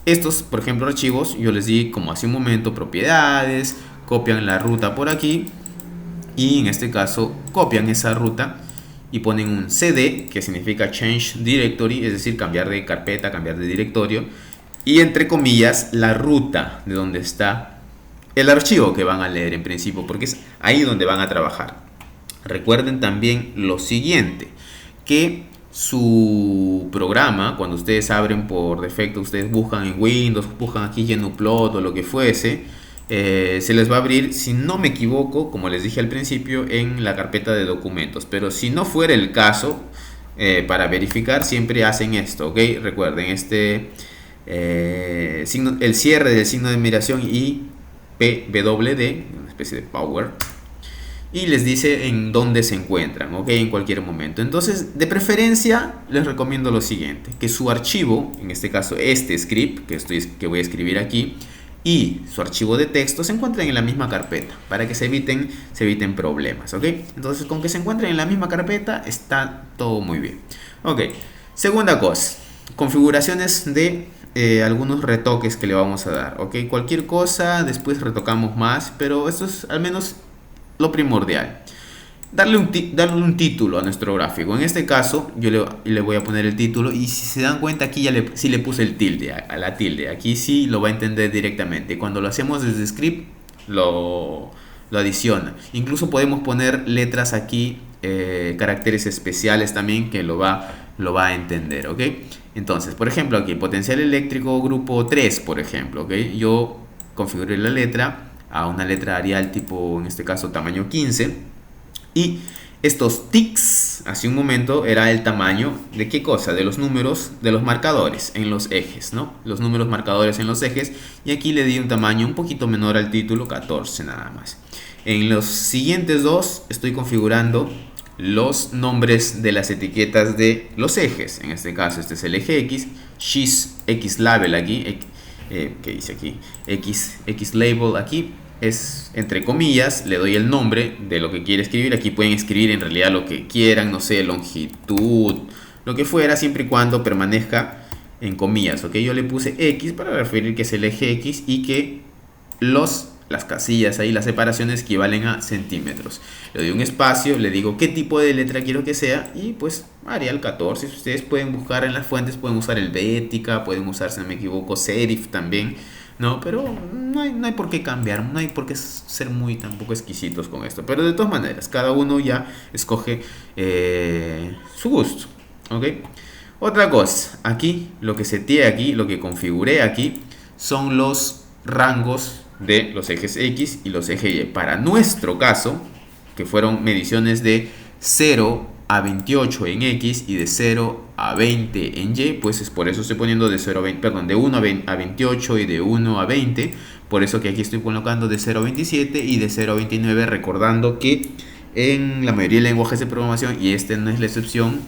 Estos, por ejemplo, archivos, yo les di como hace un momento propiedades, copian la ruta por aquí y en este caso copian esa ruta y ponen un CD, que significa Change Directory, es decir, cambiar de carpeta, cambiar de directorio, y entre comillas la ruta de donde está el archivo que van a leer en principio, porque es ahí donde van a trabajar. Recuerden también lo siguiente, que su programa, cuando ustedes abren por defecto, ustedes buscan en Windows, buscan aquí GNUplot o lo que fuese, se les va a abrir, si no me equivoco, como les dije al principio, en la carpeta de documentos. Pero si no fuera el caso, para verificar siempre hacen esto, ¿ok? Recuerden el cierre del signo de admiración y PWD, una especie de power, y les dice en dónde se encuentran, ¿ok? En cualquier momento. Entonces, de preferencia, les recomiendo lo siguiente, que su archivo, en este caso este script que voy a escribir aquí, y su archivo de texto se encuentren en la misma carpeta, para que se eviten problemas, ¿ok? Entonces, con que se encuentren en la misma carpeta, está todo muy bien. Ok, segunda cosa, configuraciones de algunos retoques que le vamos a dar, ¿ok? Cualquier cosa, después retocamos más, pero esto es al menos lo primordial. Darle un título a nuestro gráfico. En este caso, yo le voy a poner el título, y si se dan cuenta, aquí sí le puse el tilde, a la tilde. Aquí sí lo va a entender directamente. Cuando lo hacemos desde script, lo adiciona. Incluso podemos poner letras aquí, caracteres especiales también, que lo va a entender, ¿ok? Entonces, por ejemplo, aquí, potencial eléctrico grupo 3, por ejemplo, ¿ok? Yo configuré la letra a una letra Arial tipo, en este caso, tamaño 15, y estos tics hace un momento era el tamaño de qué cosa, de los números, de los marcadores en los ejes, ¿no? Los números marcadores en los ejes, y aquí le di un tamaño un poquito menor al título, 14 nada más. En los siguientes dos estoy configurando los nombres de las etiquetas de los ejes. En este caso, este es el eje X, X label aquí, ¿qué dice aquí? X label aquí es entre comillas, le doy el nombre de lo que quiere escribir. Aquí pueden escribir en realidad lo que quieran, no sé, longitud, lo que fuera, siempre y cuando permanezca en comillas, ¿ok? Yo le puse X para referir que es el eje X y que las casillas ahí, las separaciones equivalen a centímetros. Le doy un espacio, le digo qué tipo de letra quiero que sea y pues Arial 14. Ustedes pueden buscar en las fuentes, pueden usar el Helvética, pueden usar, si no me equivoco, Serif también, ¿no? Pero no hay por qué cambiar, no hay por qué ser muy tampoco exquisitos con esto. Pero de todas maneras, cada uno ya escoge su gusto, ¿ok? Otra cosa, aquí lo que seteé aquí, lo que configuré aquí son los rangos de los ejes X y los ejes Y. Para nuestro caso, que fueron mediciones de 0 a 28 en X y de 0 a 20 en Y, pues es por eso estoy poniendo de 0 a 20, perdón, de 1 a 28 y de 1 a 20. Por eso que aquí estoy colocando de 0 a 27 y de 0 a 29, recordando que en la mayoría de lenguajes de programación, y este no es la excepción,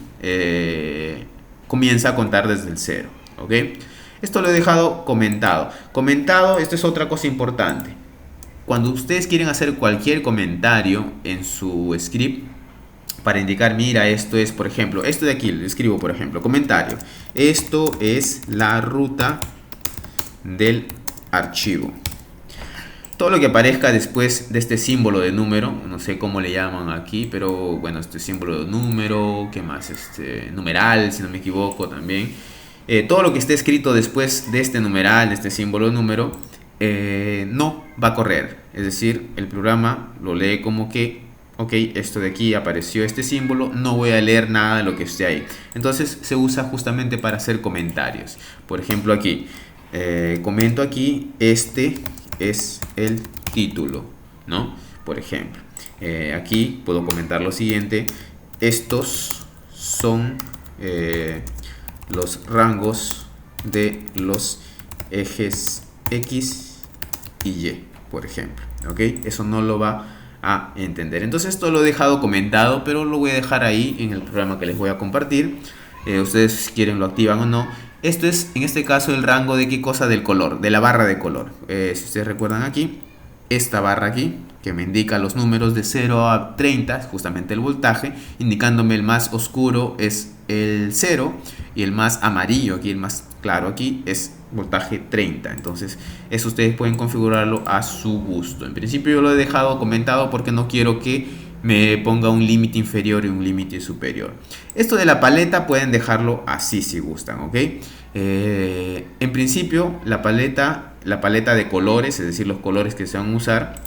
comienza a contar desde el 0, ¿ok? Esto lo he dejado comentado. Esto es otra cosa importante. cuando ustedes quieren hacer cualquier comentario en su script para indicar, mira, esto es, por ejemplo, esto de aquí, le escribo, por ejemplo, comentario, esto es la ruta del archivo. Todo lo que aparezca después de este símbolo de número, no sé cómo le llaman aquí, pero bueno, este símbolo de número, ¿qué más? Este numeral, si no me equivoco también. Todo lo que esté escrito después de este numeral, de este símbolo de número, no va a correr. Es decir, el programa lo lee como que, ok, esto de aquí apareció este símbolo, no voy a leer nada de lo que esté ahí. Entonces se usa justamente para hacer comentarios. Por ejemplo aquí, comento aquí, este es el título, ¿no? Por ejemplo, aquí puedo comentar lo siguiente: estos son los rangos de los ejes X y Y, por ejemplo, ¿ok? Eso no lo va a entender. Entonces esto lo he dejado comentado, pero lo voy a dejar ahí en el programa que les voy a compartir. Ustedes si quieren lo activan o no. Esto es en este caso el rango de qué cosa, del color, de la barra de color. Si ustedes recuerdan aquí, esta barra aquí que me indica los números de 0 a 30, justamente el voltaje, indicándome el más oscuro es el 0 y el más amarillo aquí, el más claro aquí, es voltaje 30. Entonces eso ustedes pueden configurarlo a su gusto. En principio yo lo he dejado comentado porque no quiero que me ponga un límite inferior y un límite superior. Esto de la paleta pueden dejarlo así si gustan, ¿ok? En principio la paleta de colores, es decir, los colores que se van a usar,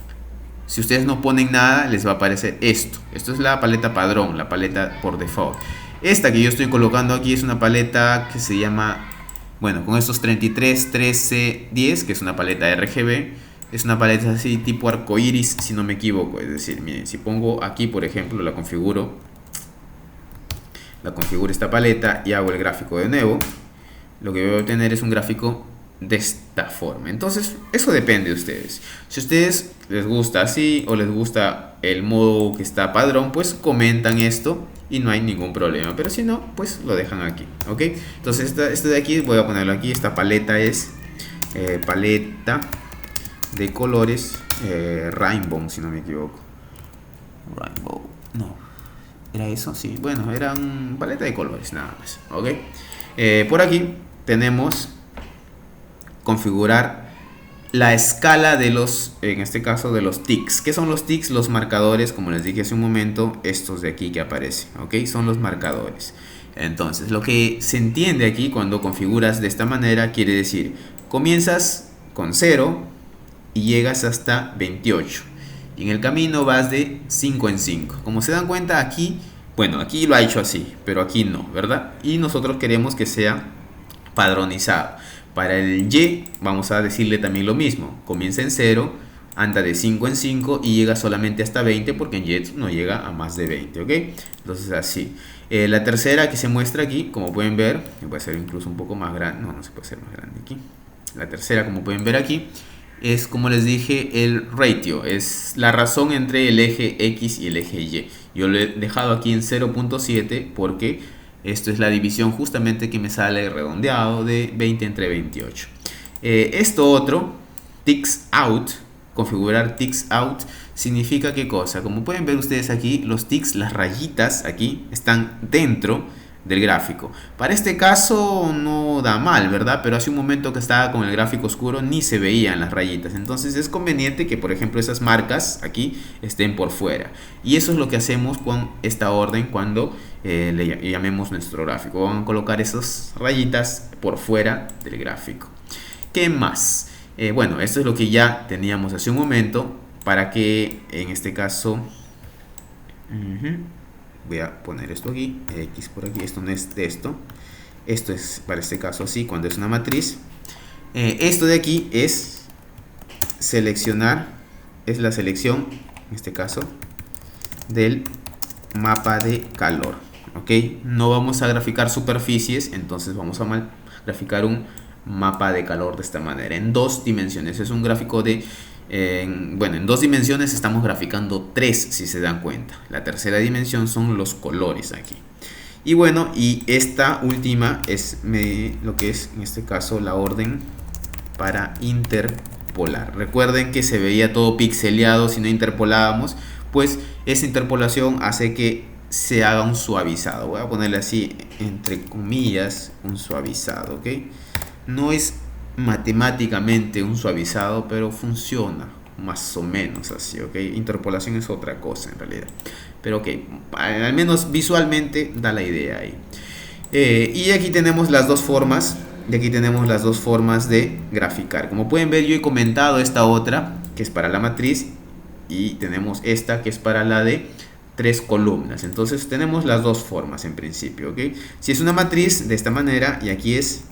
si ustedes no ponen nada les va a aparecer esto. Esto es la paleta padrón, la paleta por default. Esta que yo estoy colocando aquí es una paleta que se llama, bueno, con estos 33, 13, 10, que es una paleta RGB. Es una paleta así tipo arcoiris, si no me equivoco. Es decir, miren, si pongo aquí, por ejemplo, la configuro esta paleta y hago el gráfico de nuevo, lo que voy a obtener es un gráfico de esta forma. Entonces, eso depende de ustedes. Si a ustedes les gusta así o les gusta el modo que está padrón, pues comentan esto y no hay ningún problema. Pero si no, pues lo dejan aquí, ¿ok? Entonces, este de aquí, voy a ponerlo aquí. Esta paleta es paleta de colores Rainbow, si no me equivoco. Rainbow, no, ¿era eso? Sí, bueno, era una paleta de colores, nada más, ¿ok? Por aquí tenemos configurar la escala de los, en este caso, de los tics. ¿Qué son los tics? Los marcadores, como les dije hace un momento, estos de aquí que aparecen, ¿ok? Son los marcadores. Entonces, lo que se entiende aquí cuando configuras de esta manera, quiere decir, comienzas con 0 y llegas hasta 28. Y en el camino vas de 5 en 5. Como se dan cuenta aquí, bueno, aquí lo ha hecho así, pero aquí no, ¿verdad? Y nosotros queremos que sea padronizado. Para el Y vamos a decirle también lo mismo. Comienza en 0, anda de 5 en 5 y llega solamente hasta 20 porque en Y no llega a más de 20, ¿ok? Entonces así. La tercera que se muestra aquí, como pueden ver, voy a hacer incluso un poco más grande. No, no se puede hacer más grande aquí. La tercera, como pueden ver aquí, es, como les dije, el ratio. Es la razón entre el eje X y el eje Y. Yo lo he dejado aquí en 0.7 porque esto es la división justamente que me sale redondeado de 20 entre 28. Esto otro, ticks out, configurar ticks out, significa qué cosa. Como pueden ver ustedes aquí, los ticks, las rayitas aquí, están dentro del gráfico. Para este caso no da mal, ¿verdad? Pero hace un momento que estaba con el gráfico oscuro ni se veían las rayitas. Entonces es conveniente que, por ejemplo, esas marcas aquí estén por fuera. Y eso es lo que hacemos con esta orden cuando le llamemos nuestro gráfico. Vamos a colocar esas rayitas por fuera del gráfico. ¿Qué más? Bueno, esto es lo que ya teníamos hace un momento para que en este caso... voy a poner esto aquí, X por aquí, esto no es de esto. Esto es para este caso así, cuando es una matriz. Esto de aquí es seleccionar, es la selección, en este caso, del mapa de calor. ¿Ok? No vamos a graficar superficies, entonces vamos a graficar un mapa de calor de esta manera, en 2 dimensiones. Es un gráfico de... bueno, en 2 dimensiones estamos graficando 3, si se dan cuenta. La tercera dimensión son los colores aquí. Y bueno, y esta última es lo que es en este caso la orden para interpolar. interpolar. Recuerden que se veía todo pixeleado si no interpolábamos, pues esa interpolación hace que se haga un suavizado. Voy a ponerle así entre comillas, un suavizado, ¿ok? No es matemáticamente un suavizado, pero funciona más o menos así, ¿ok? Interpolación es otra cosa en realidad, pero ok, al menos visualmente da la idea ahí. Y aquí tenemos las dos formas. Y aquí tenemos las dos formas de graficar. Como pueden ver, yo he comentado esta otra, que es para la matriz, y tenemos esta, que es para la de 3 columnas. Entonces tenemos las dos formas en principio, ¿ok? Si es una matriz de esta manera, y aquí es,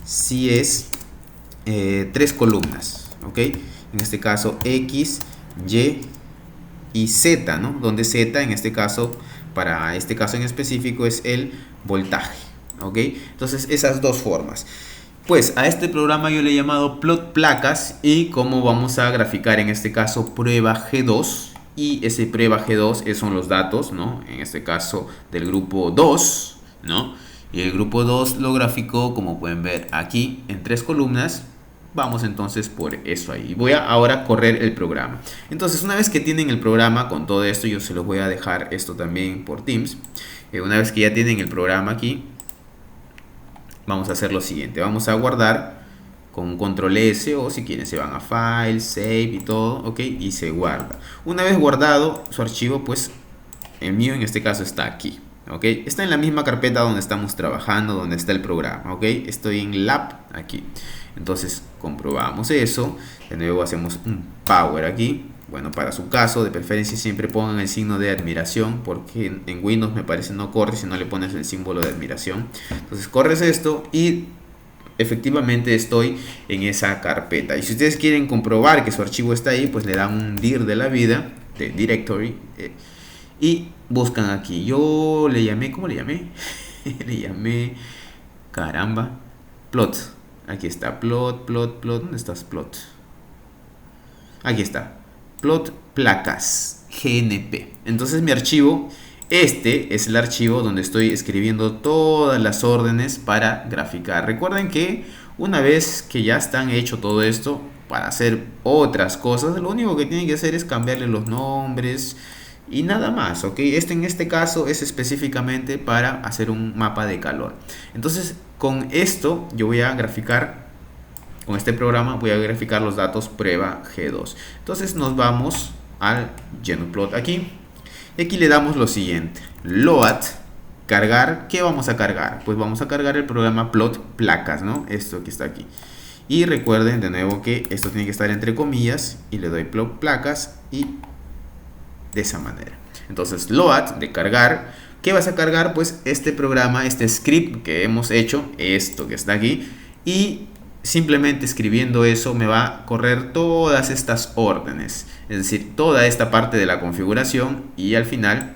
si es 3 columnas, ¿ok? En este caso X, Y y Z, ¿no? Donde Z en este caso, para este caso en específico, es el voltaje, ¿ok? Entonces esas dos formas. Pues a este programa yo le he llamado plot placas, y cómo vamos a graficar en este caso prueba G2, y ese prueba G2 son los datos, ¿no? En este caso del grupo 2, ¿no? Y el grupo 2 lo graficó, como pueden ver aquí, en 3 columnas. Vamos entonces por eso ahí. Voy a ahora correr el programa. Entonces, una vez que tienen el programa con todo esto, yo se los voy a dejar esto también por Teams. Una vez que ya tienen el programa aquí, vamos a hacer lo siguiente. Vamos a guardar con control S, o si quieren se van a File, Save y todo, ok, y se guarda. Una vez guardado su archivo, pues el mío en este caso está aquí, ok. Está en la misma carpeta donde estamos trabajando, donde está el programa, ok. Estoy en Lab aquí. Entonces comprobamos eso. De nuevo hacemos un Power aquí. Bueno, para su caso, de preferencia siempre pongan el signo de admiración, porque en Windows me parece no corre si no le pones el símbolo de admiración. Entonces corres esto y efectivamente estoy en esa carpeta. Y si ustedes quieren comprobar que su archivo está ahí, pues le dan un dir de la vida, de directory, y buscan aquí. Yo le llamé, ¿cómo le llamé? Le llamé, caramba, plot. Aquí está, plot. ¿Dónde estás, plot? Aquí está, plot placas, GNP. Entonces mi archivo, este es el archivo donde estoy escribiendo todas las órdenes para graficar. Recuerden que una vez que ya están hecho todo esto, para hacer otras cosas, lo único que tienen que hacer es cambiarle los nombres y nada más, ¿ok? En este caso es específicamente para hacer un mapa de calor. Entonces, con esto yo voy a graficar, con este programa voy a graficar los datos prueba G2. Entonces nos vamos al Genplot aquí. Y aquí le damos lo siguiente. Load, cargar. ¿Qué vamos a cargar? Pues vamos a cargar el programa plot placas, ¿no? Esto que está aquí. Y recuerden de nuevo que esto tiene que estar entre comillas. Y le doy plot placas y de esa manera. Entonces load de cargar. ¿Qué vas a cargar? Pues este programa, este script que hemos hecho, esto que está aquí, y simplemente escribiendo eso me va a correr todas estas órdenes, es decir, toda esta parte de la configuración, y al final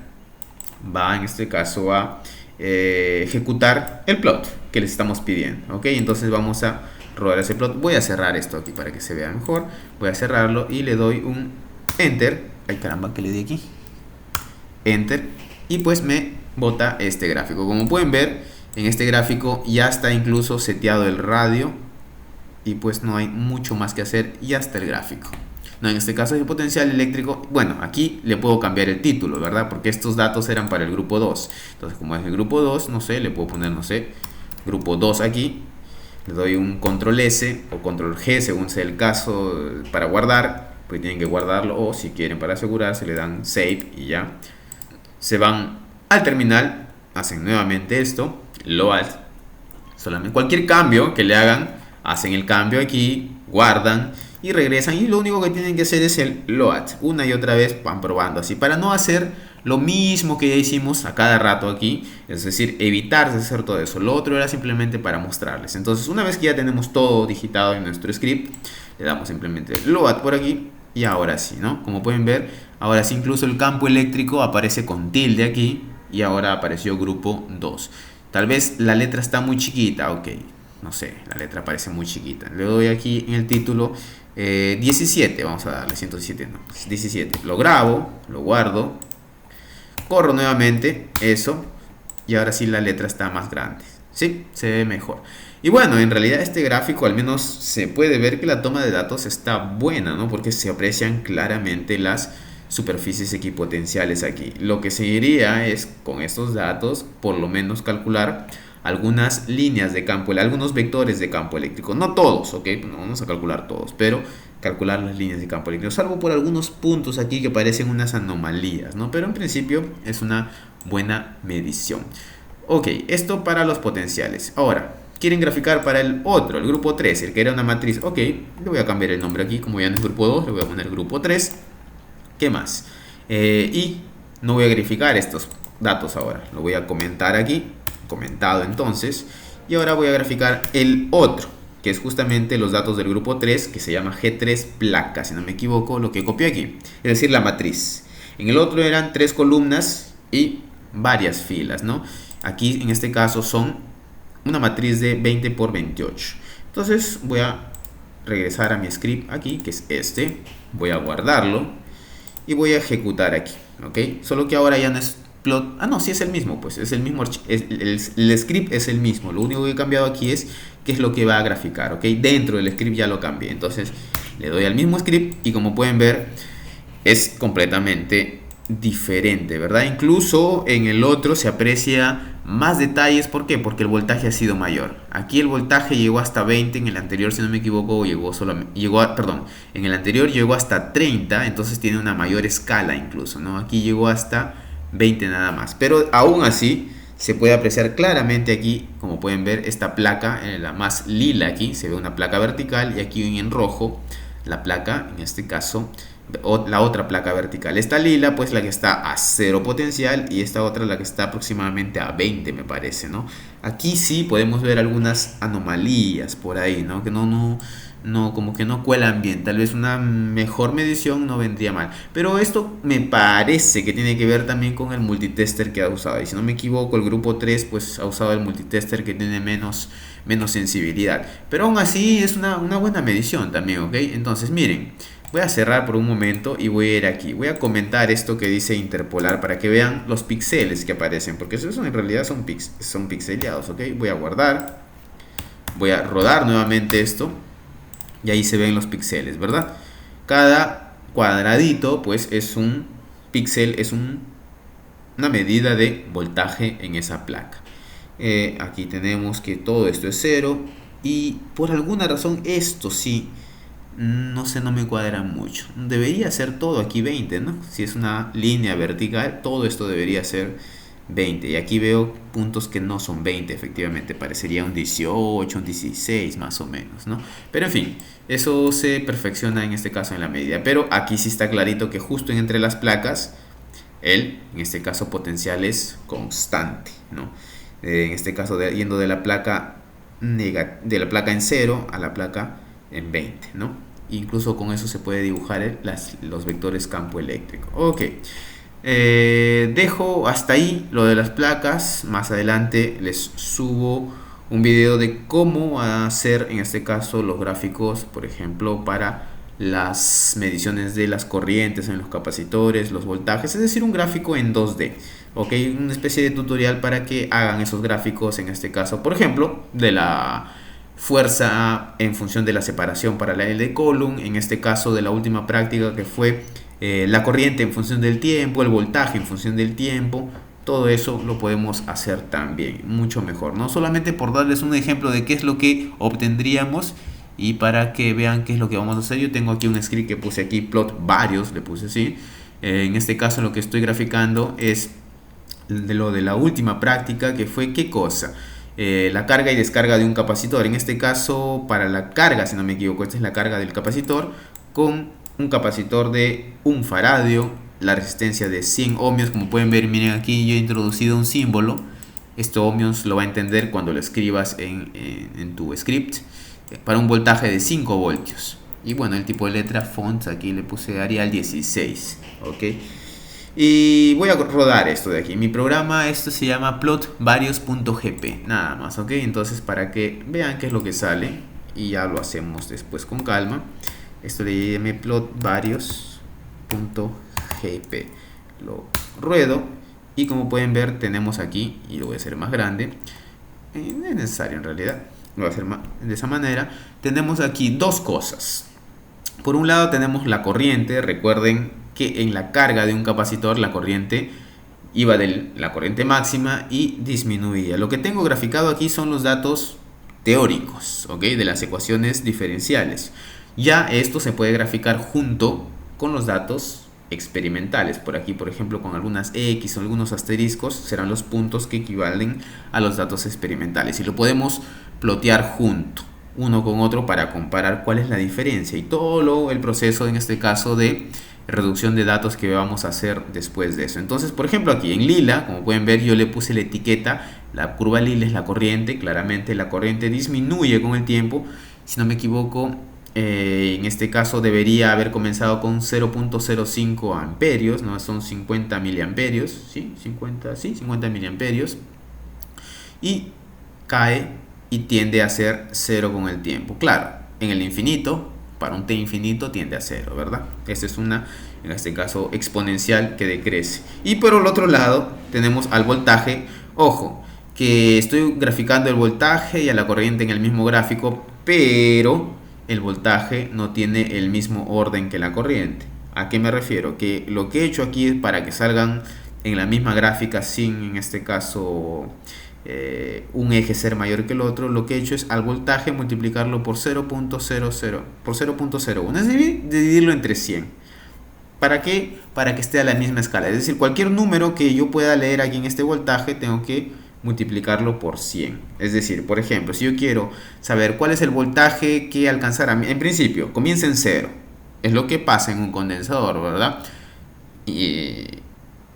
va en este caso a ejecutar el plot que les estamos pidiendo, ok. Entonces vamos a rodar ese plot. Voy a cerrar esto aquí para que se vea mejor. Voy a cerrarlo y le doy un enter. Ay, caramba, que le di aquí, enter, y pues me bota este gráfico. Como pueden ver, en este gráfico ya está incluso seteado el radio, y pues no hay mucho más que hacer, y hasta el gráfico. No, en este caso es el potencial eléctrico. Bueno, aquí le puedo cambiar el título, ¿verdad? Porque estos datos eran para el grupo 2. Entonces, como es el grupo 2, no sé, le puedo poner, no sé, grupo 2 aquí. Le doy un control S o control G, según sea el caso, para guardar. Pues tienen que guardarlo, o si quieren para asegurarse le dan save y ya. Se van al terminal, hacen nuevamente esto, load. Solamente cualquier cambio que le hagan, hacen el cambio aquí, guardan y regresan, y lo único que tienen que hacer es el load. Una y otra vez van probando así, para no hacer lo mismo que ya hicimos a cada rato aquí, es decir, evitar de hacer todo eso. Lo otro era simplemente para mostrarles. Entonces, una vez que ya tenemos todo digitado en nuestro script, le damos simplemente load por aquí, y ahora sí, ¿no? Como pueden ver, ahora sí incluso el campo eléctrico aparece con tilde aquí, y ahora apareció grupo 2. Tal vez la letra está muy chiquita, ok, no sé, la letra parece muy chiquita. Le doy aquí en el título 17, vamos a darle 117, no, 17. Lo grabo, lo guardo, corro nuevamente eso, y ahora sí la letra está más grande. Sí, se ve mejor. Y bueno, en realidad este gráfico al menos se puede ver que la toma de datos está buena, ¿no? Porque se aprecian claramente las superficies equipotenciales aquí. Lo que seguiría es con estos datos, por lo menos calcular algunas líneas de campo, algunos vectores de campo eléctrico. No todos, ¿ok? No vamos a calcular todos, pero calcular las líneas de campo eléctrico, salvo por algunos puntos aquí que parecen unas anomalías, ¿no? Pero en principio es una buena medición. Ok, esto para los potenciales. Ahora, quieren graficar para el otro, el grupo 3, el que era una matriz. Ok, le voy a cambiar el nombre aquí, como ya no es grupo 2, le voy a poner grupo 3. ¿Qué más? Y no voy a graficar estos datos ahora, lo voy a comentar aquí, comentado entonces. Y ahora voy a graficar el otro, que es justamente los datos del grupo 3, que se llama G3 placa, si no me equivoco, lo que copié aquí. Es decir, la matriz. En el otro eran 3 columnas y varias filas, ¿no? Aquí en este caso son una matriz de 20 por 28. Entonces voy a regresar a mi script aquí, que es este. Voy a guardarlo y voy a ejecutar aquí, ¿ok? Solo que ahora ya no es plot. Ah, no, sí es el mismo, pues es el mismo. El script es el mismo. Lo único que he cambiado aquí es qué es lo que va a graficar, ¿ok? Dentro del script ya lo cambié. Entonces le doy al mismo script y como pueden ver es completamente diferente, ¿verdad? Incluso en el otro se aprecia más detalles. ¿Por qué? Porque el voltaje ha sido mayor. Aquí el voltaje llegó hasta 20, en el anterior, si no me equivoco, en el anterior llegó hasta 30, entonces tiene una mayor escala incluso, ¿no? Aquí llegó hasta 20 nada más. Pero aún así se puede apreciar claramente aquí, como pueden ver, esta placa, la más lila aquí, se ve una placa vertical y aquí en rojo la placa, en este caso la otra placa vertical. Esta lila pues la que está a 0 potencial y esta otra la que está aproximadamente a 20, me parece, ¿no? Aquí sí podemos ver algunas anomalías por ahí, ¿no? Que no, como que no cuelan bien. Tal vez una mejor medición no vendría mal, pero esto me parece que tiene que ver también con el multitester que ha usado. Y si no me equivoco, el grupo 3 pues ha usado el multitester que tiene menos sensibilidad, pero aún así es una buena medición también, ¿ok? Entonces miren, voy a cerrar por un momento y voy a ir aquí. Voy a comentar esto que dice interpolar para que vean los píxeles que aparecen, porque esos en realidad son pixeleados, ¿ok? Voy a guardar, voy a rodar nuevamente esto y ahí se ven los píxeles, ¿verdad? Cada cuadradito pues es un píxel, es una medida de voltaje en esa placa. Aquí tenemos que todo esto es 0 y por alguna razón esto sí, no sé, no me cuadra mucho. Debería ser todo aquí 20, ¿no? Si es una línea vertical, todo esto debería ser 20. Y aquí veo puntos que no son 20, efectivamente. Parecería un 18, un 16 más o menos, ¿no? Pero en fin, eso se perfecciona en este caso en la medida. Pero aquí sí está clarito que justo entre las placas, en este caso potencial es constante, ¿no? En este caso yendo de la placa en 0 a la placa en 20, ¿no? Incluso con eso se puede dibujar los vectores campo eléctrico. Ok, dejo hasta ahí lo de las placas. Más adelante les subo un video de cómo hacer en este caso los gráficos, por ejemplo, para las mediciones de las corrientes en los capacitores, los voltajes, es decir, un gráfico en 2D. Ok, una especie de tutorial para que hagan esos gráficos, en este caso, por ejemplo, de la fuerza en función de la separación paralel de Coulomb, en este caso de la última práctica que fue la corriente en función del tiempo, el voltaje en función del tiempo. Todo eso lo podemos hacer también, mucho mejor, no solamente por darles un ejemplo de qué es lo que obtendríamos y para que vean qué es lo que vamos a hacer. Yo tengo aquí un script que puse aquí, plot varios, le puse así. En este caso lo que estoy graficando es de lo de la última práctica, que fue ¿qué cosa? La carga y descarga de un capacitor. En este caso, para la carga, si no me equivoco, esta es la carga del capacitor, con un capacitor de 1 faradio, la resistencia de 100 ohmios. Como pueden ver, miren aquí yo he introducido un símbolo. Esto ohmios lo va a entender cuando lo escribas en tu script, para un voltaje de 5 voltios. Y bueno, el tipo de letra fonts aquí le puse Arial 16, ok. Y voy a rodar esto de aquí. Mi programa, esto se llama plotvarios.gp, nada más, ok. Entonces, para que vean qué es lo que sale, y ya lo hacemos después con calma. Esto le llamé plotvarios.gp. Lo ruedo y como pueden ver tenemos aquí, y lo voy a hacer más grande, no es necesario en realidad, lo voy a hacer de esa manera. Tenemos aquí dos cosas. Por un lado tenemos la corriente. Recuerden que en la carga de un capacitor la corriente iba de la corriente máxima y disminuía. Lo que tengo graficado aquí son los datos teóricos, ¿ok? De las ecuaciones diferenciales. Ya esto se puede graficar junto con los datos experimentales. Por aquí, por ejemplo, con algunas X o algunos asteriscos serán los puntos que equivalen a los datos experimentales. Y lo podemos plotear junto, uno con otro, para comparar cuál es la diferencia y todo el proceso, en este caso, de reducción de datos que vamos a hacer después de eso. Entonces, por ejemplo, aquí en lila, como pueden ver, yo le puse la etiqueta, la curva lila es la corriente. Claramente la corriente disminuye con el tiempo. Si no me equivoco, en este caso debería haber comenzado con 0.05 amperios, ¿no? Son 50 miliamperios, ¿sí? 50 miliamperios, y cae y tiende a ser cero con el tiempo. Claro, en el infinito, para un t infinito tiende a cero, ¿verdad? Esta es una, en este caso, exponencial que decrece. Y por el otro lado tenemos al voltaje. Ojo, que estoy graficando el voltaje y a la corriente en el mismo gráfico, pero el voltaje no tiene el mismo orden que la corriente. ¿A qué me refiero? Que lo que he hecho aquí es para que salgan en la misma gráfica sin, en este caso, un eje ser mayor que el otro. Lo que he hecho es al voltaje multiplicarlo por 0.00, por 0.01, es decir, dividirlo entre 100. ¿Para qué? Para que esté a la misma escala. Es decir, cualquier número que yo pueda leer aquí en este voltaje tengo que multiplicarlo por 100. Es decir, por ejemplo, si yo quiero saber cuál es el voltaje que alcanzará, en principio comienza en 0. Es lo que pasa en un condensador, ¿verdad? Y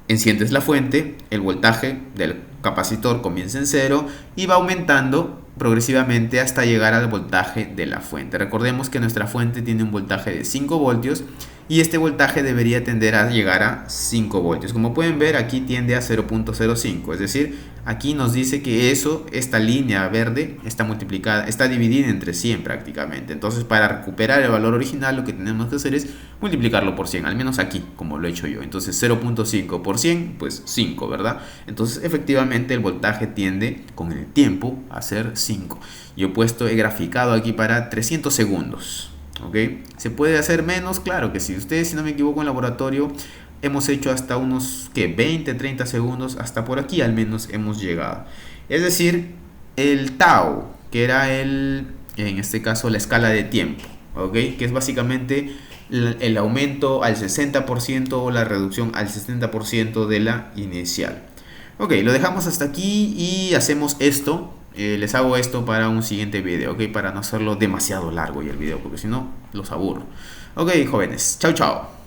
enciendes la fuente, el voltaje del capacitor comienza en 0 y va aumentando progresivamente hasta llegar al voltaje de la fuente. Recordemos que nuestra fuente tiene un voltaje de 5 voltios y este voltaje debería tender a llegar a 5 voltios. Como pueden ver, aquí tiende a 0.05, es decir, aquí nos dice que esta línea verde está multiplicada, está dividida entre 100 prácticamente. Entonces, para recuperar el valor original, lo que tenemos que hacer es multiplicarlo por 100, al menos aquí, como lo he hecho yo. Entonces, 0.5 por 100, pues 5, ¿verdad? Entonces, efectivamente, el voltaje tiende con el tiempo a ser 5. Yo he graficado aquí para 300 segundos. ¿Ok? ¿Se puede hacer menos? Claro que sí. Ustedes, si no me equivoco, en laboratorio hemos hecho hasta unos 20, 30 segundos. Hasta por aquí al menos hemos llegado. Es decir, el tau, que era en este caso la escala de tiempo, ¿ok? Que es básicamente el aumento al 60% o la reducción al 70% de la inicial. Ok, lo dejamos hasta aquí y hacemos esto. Les hago esto para un siguiente video, ¿ok? Para no hacerlo demasiado largo y el video, porque si no, los aburro. Ok, jóvenes, chao, chao.